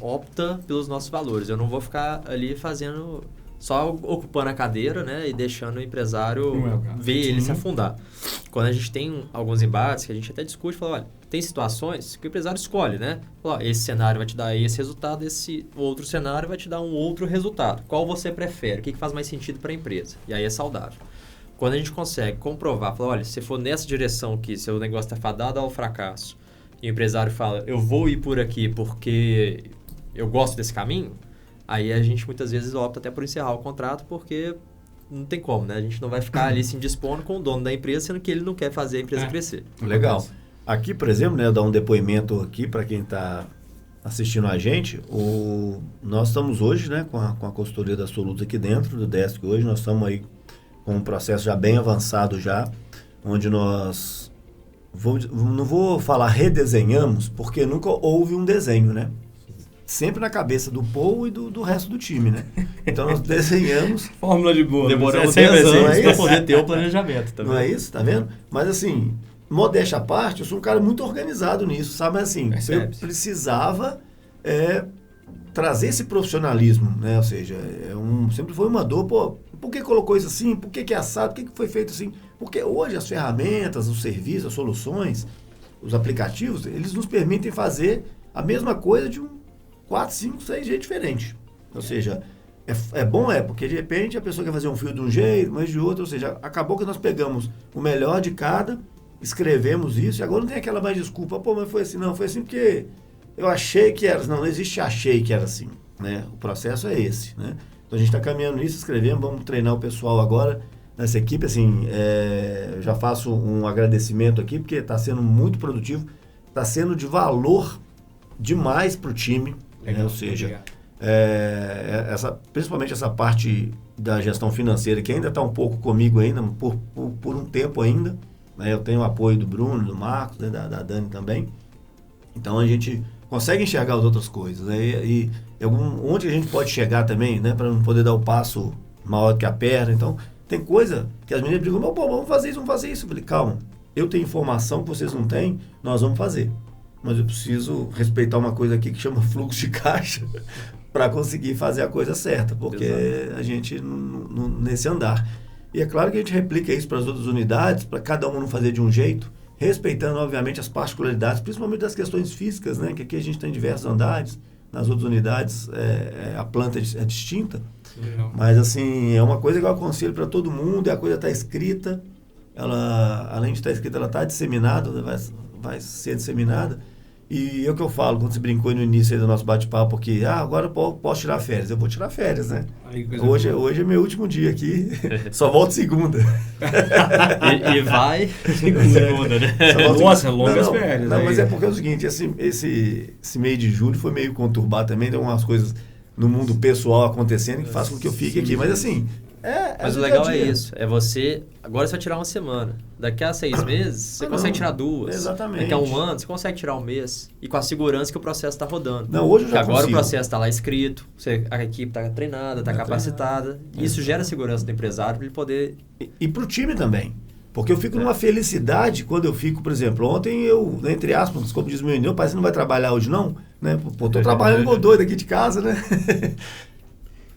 opta pelos nossos valores. Eu não vou ficar ali só ocupando a cadeira, né, e deixando o empresário ver ele se afundar. Quando a gente tem alguns embates, que a gente até discute, fala, olha, tem situações que o empresário escolhe, né? Fala, esse cenário vai te dar esse resultado, esse outro cenário vai te dar um outro resultado. Qual você prefere? O que faz mais sentido para a empresa? E aí é saudável. Quando a gente consegue comprovar, fala, olha, se for nessa direção que seu negócio está fadado ao fracasso, e o empresário fala, eu vou ir por aqui porque eu gosto desse caminho, aí a gente muitas vezes opta até por encerrar o contrato, porque não tem como, né? A gente não vai ficar ali se indispondo com o dono da empresa, sendo que ele não quer fazer a empresa crescer. Legal. Aqui, por exemplo, né, eu dar um depoimento aqui para quem está assistindo a gente. Nós estamos hoje, né, com a consultoria da Solutos aqui dentro do Desk hoje, nós estamos aí com um processo já bem avançado já, onde nós, não vou falar redesenhamos, porque nunca houve um desenho, né? Sempre na cabeça do Paul e do resto do time, né? Então nós desenhamos... Fórmula de boa. Demoramos 10 anos para poder ter o planejamento também. Não é isso? Tá vendo? Mas assim, modéstia à parte, eu sou um cara muito organizado nisso, sabe? Mas assim, eu precisava trazer esse profissionalismo, né? Ou seja, sempre foi uma dor, pô, por que colocou isso assim? Por que é assado? Por que foi feito assim? Porque hoje as ferramentas, os serviços, as soluções, os aplicativos, eles nos permitem fazer a mesma coisa de 4, 5, 6 jeitos diferentes. Ou seja, é bom, porque de repente a pessoa quer fazer um fio de um jeito, mas de outro. Ou seja, acabou que nós pegamos o melhor de cada, escrevemos isso, e agora não tem aquela mais desculpa, pô, mas foi assim, não, foi assim porque eu achei que era. Não existe achei que era assim, né? O processo é esse, né? Então a gente está caminhando nisso, escrevemos, vamos treinar o pessoal agora nessa equipe, assim, eu já faço um agradecimento aqui, porque está sendo muito produtivo, está sendo de valor demais para o time. Legal, ou seja, principalmente essa parte da gestão financeira, que ainda está um pouco comigo ainda, por um tempo ainda, né? Eu tenho o apoio do Bruno, do Marcos, né? da Dani também. Então a gente consegue enxergar as outras coisas, né? E onde a gente pode chegar também, né? Para não poder dar o passo maior que a perna. Então tem coisa que as meninas brigam, pô, vamos fazer isso. Eu falei, calma, eu tenho informação que vocês não têm, nós vamos fazer. mas eu preciso respeitar uma coisa aqui que chama fluxo de caixa para conseguir fazer a coisa certa, porque a gente nesse andar. E é claro que a gente replica isso para as outras unidades, para cada uma não fazer de um jeito, respeitando, obviamente, as particularidades, principalmente das questões físicas, né? Que aqui a gente tem diversos andares, nas outras unidades a planta é distinta. Mas, assim, é uma coisa que eu aconselho para todo mundo, a coisa está escrita, ela, além de estar escrita, ela está disseminada, vai ser disseminada. E é o que eu falo, quando você brincou no início aí do nosso bate-papo, porque agora eu posso tirar férias. Eu vou tirar férias, né? Hoje é meu último dia aqui, só volto segunda. e vai segunda, né? Nossa, longas férias. Não, mas é porque é o seguinte, esse mês de julho foi meio conturbado também, tem algumas coisas no mundo pessoal acontecendo que faz com que eu fique aqui. Mas assim... Mas o legal é isso, é você... Agora você vai tirar uma semana. Daqui a 6 meses, você consegue tirar 2. Exatamente. Daqui a 1 ano, você consegue tirar 1 mês. E com a segurança que o processo está rodando. Não, hoje eu já agora consigo. O processo está lá escrito, a equipe está treinada, está capacitada. E isso gera segurança do empresário para ele poder... E para o time também. Porque eu fico numa felicidade quando eu fico, por exemplo, ontem eu, entre aspas, como diz meu menino, pai, você não vai trabalhar hoje não? Né? Pô, tô trabalhando igual doido aqui de casa, né?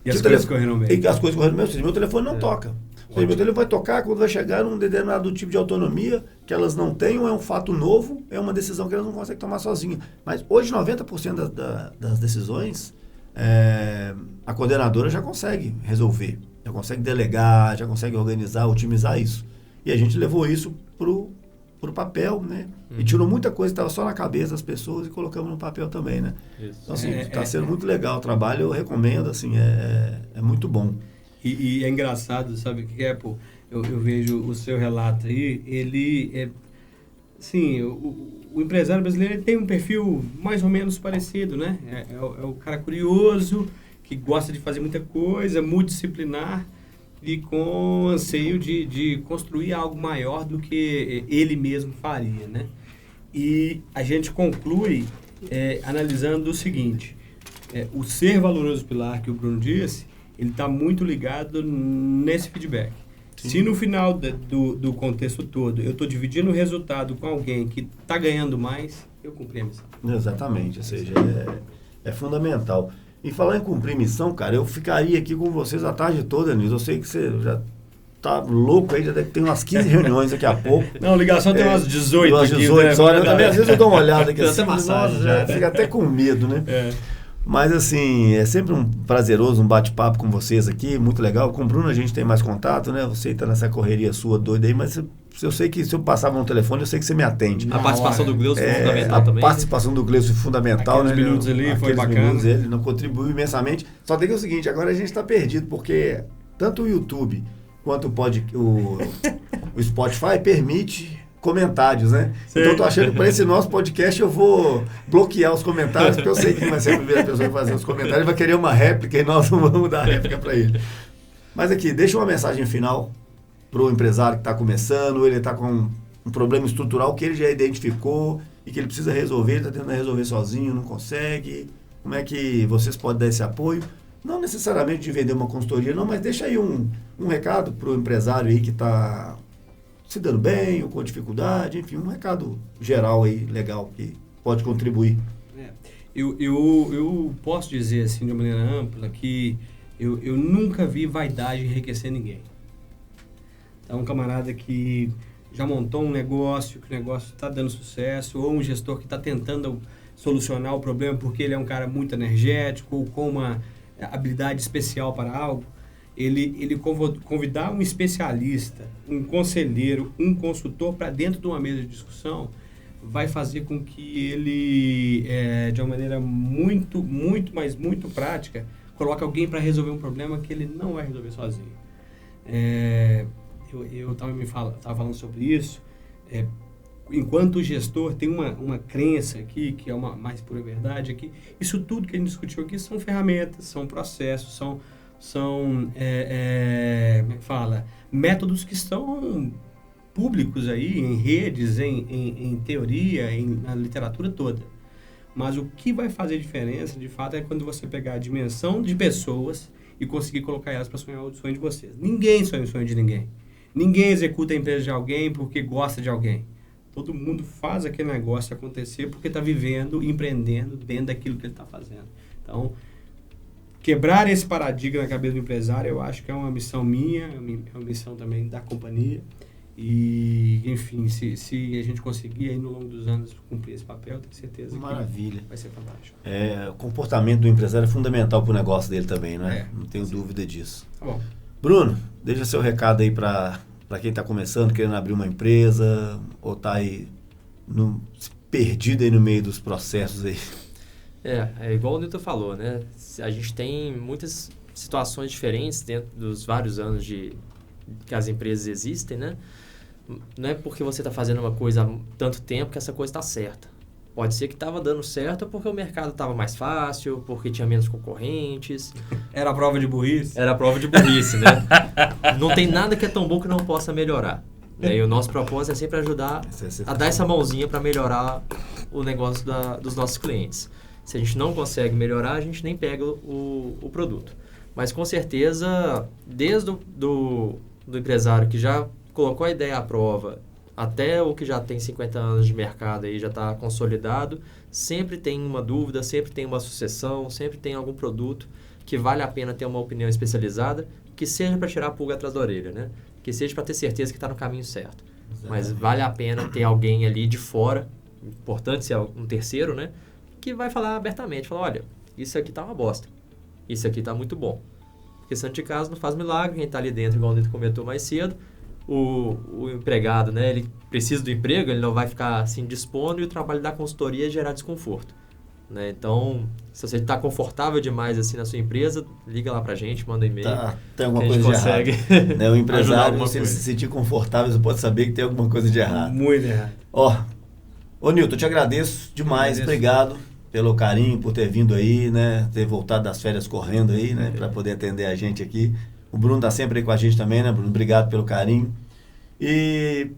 E as coisas correram bem. E as coisas correram bem. Meu telefone não toca. Meu telefone vai tocar quando vai chegar num determinado tipo de autonomia que elas não tenham, é um fato novo, é uma decisão que elas não conseguem tomar sozinhas. Mas hoje 90% das decisões a coordenadora já consegue resolver, já consegue delegar, já consegue organizar, otimizar isso. E a gente levou isso pro papel, né? E tirou muita coisa que estava só na cabeça das pessoas e colocamos no papel também, né? Isso. Então, assim, está sendo muito legal o trabalho, eu recomendo, assim, é muito bom. E é engraçado, sabe o que é, pô? Eu vejo o seu relato aí, ele assim, o empresário brasileiro ele tem um perfil mais ou menos parecido, né? É o cara curioso, que gosta de fazer muita coisa, multidisciplinar, e com anseio de construir algo maior do que ele mesmo faria, né? E a gente conclui analisando o seguinte, o ser valoroso pilar que o Bruno disse, ele está muito ligado nesse feedback. Sim. Se no final do contexto todo eu estou dividindo o resultado com alguém que está ganhando mais, eu cumpri a missão. Exatamente, ou seja, é fundamental. E falar em cumprir missão, cara, eu ficaria aqui com vocês a tarde toda, Nilson. Eu sei que você já tá louco aí, já deve ter umas 15 reuniões daqui a pouco. Não, ligação tem umas 18 umas 18 horas. Também, às vezes eu dou uma olhada aqui assim, massagem, já fica até com medo, né? Mas assim, é sempre um prazeroso, um bate-papo com vocês aqui, muito legal. Com o Bruno a gente tem mais contato, né? Você está nessa correria sua doida aí, mas eu sei que se eu passar no telefone, eu sei que você me atende. A participação do Gleuson foi fundamental também. A participação do Gleuson foi fundamental, aqueles né? Minutos ali foi bacana. Minutos, ele não contribuiu imensamente. Só tem que é o seguinte, agora a gente está perdido, porque tanto o YouTube quanto o Spotify permite comentários, né? Sim. Então eu tô achando que para esse nosso podcast eu vou bloquear os comentários, porque eu sei que vai ser a primeira pessoa que vai fazer os comentários, ele vai querer uma réplica e nós não vamos dar réplica para ele. Mas aqui, deixa uma mensagem final para o empresário que está começando, ele está com um problema estrutural que ele já identificou e que ele precisa resolver, ele está tentando resolver sozinho, não consegue. Como é que vocês podem dar esse apoio? Não necessariamente de vender uma consultoria, não, mas deixa aí um recado para o empresário aí que está se dando bem ou com dificuldade, enfim, um recado geral aí, legal, que pode contribuir. Eu posso dizer assim, de uma maneira ampla, que eu nunca vi vaidade enriquecer ninguém. Então, um camarada que já montou um negócio, que o negócio está dando sucesso, ou um gestor que está tentando solucionar o problema porque ele é um cara muito energético ou com uma habilidade especial para algo, ele convidar um especialista, um conselheiro, um consultor para dentro de uma mesa de discussão, vai fazer com que ele, de uma maneira muito, muito, mas muito prática, coloque alguém para resolver um problema que ele não vai resolver sozinho. Eu estava falando sobre isso. Enquanto o gestor tem uma crença aqui, que é uma mais pura verdade aqui, isso tudo que a gente discutiu aqui são ferramentas, são processos, são como é que fala? Métodos que estão públicos aí, em redes, em teoria, na literatura toda. Mas o que vai fazer diferença, de fato, é quando você pegar a dimensão de pessoas e conseguir colocar elas para sonhar o sonho de vocês. Ninguém sonha o sonho de ninguém. Ninguém executa a empresa de alguém porque gosta de alguém. Todo mundo faz aquele negócio acontecer porque está vivendo, empreendendo dentro daquilo que ele está fazendo. Então, quebrar esse paradigma na cabeça do empresário, eu acho que é uma missão minha, é uma missão também da companhia. E, enfim, se a gente conseguir aí no longo dos anos cumprir esse papel, tenho certeza Maravilha. Que vai ser fantástico. O comportamento do empresário é fundamental para o negócio dele também, né? Não tenho dúvida disso. Tá bom. Bruno, deixa seu recado aí para quem está começando, querendo abrir uma empresa, ou está aí perdido aí no meio dos processos aí. É igual o Newton falou, né? A gente tem muitas situações diferentes dentro dos vários anos que as empresas existem, né? Não é porque você está fazendo uma coisa há tanto tempo que essa coisa está certa. Pode ser que estava dando certo porque o mercado estava mais fácil, porque tinha menos concorrentes. Era a prova de burrice? Era a prova de burrice, né? Não tem nada que é tão bom que não possa melhorar. Né? E o nosso propósito é sempre ajudar a dar essa mãozinha para melhorar o negócio dos nossos clientes. Se a gente não consegue melhorar, a gente nem pega o produto. Mas com certeza, desde do empresário que já colocou a ideia à prova até o que já tem 50 anos de mercado e já está consolidado, sempre tem uma dúvida, sempre tem uma sucessão, sempre tem algum produto que vale a pena ter uma opinião especializada, que seja para tirar a pulga atrás da orelha, né? Que seja para ter certeza que está no caminho certo. Exatamente. Mas vale a pena ter alguém ali de fora, importante ser um terceiro, né? Que vai falar abertamente, falar, olha, isso aqui tá uma bosta, isso aqui tá muito bom. Porque santo de casa não faz milagre, quem está ali dentro, igual o Nito comentou mais cedo, o empregado, né, ele precisa do emprego, ele não vai ficar assim dispondo, e o trabalho da consultoria é gerar desconforto. Né? Então, se você está confortável demais assim na sua empresa, liga lá pra gente, manda um e-mail. Tem alguma coisa de errado. Né? O empresário, se ele se sentir confortável, você pode saber que tem alguma coisa de errado. Muito errado. Ô Nilton, eu te agradeço demais, obrigado pelo carinho, por ter vindo aí, né, ter voltado das férias correndo aí, né, para poder atender a gente aqui. O Bruno tá sempre aí com a gente também, né, Bruno? Obrigado pelo carinho. E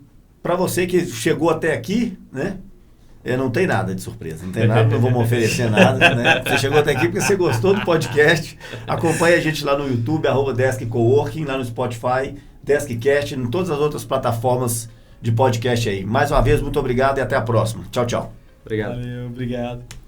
para você que chegou até aqui, né, não tem nada de surpresa, não tem nada, não vamos oferecer nada, né? Você chegou até aqui porque você gostou do podcast. Acompanhe a gente lá no YouTube, @Desk Coworking, lá no Spotify, Deskcast, em todas as outras plataformas de podcast aí. Mais uma vez, muito obrigado e até a próxima. Tchau, tchau. Obrigado. Valeu, obrigado.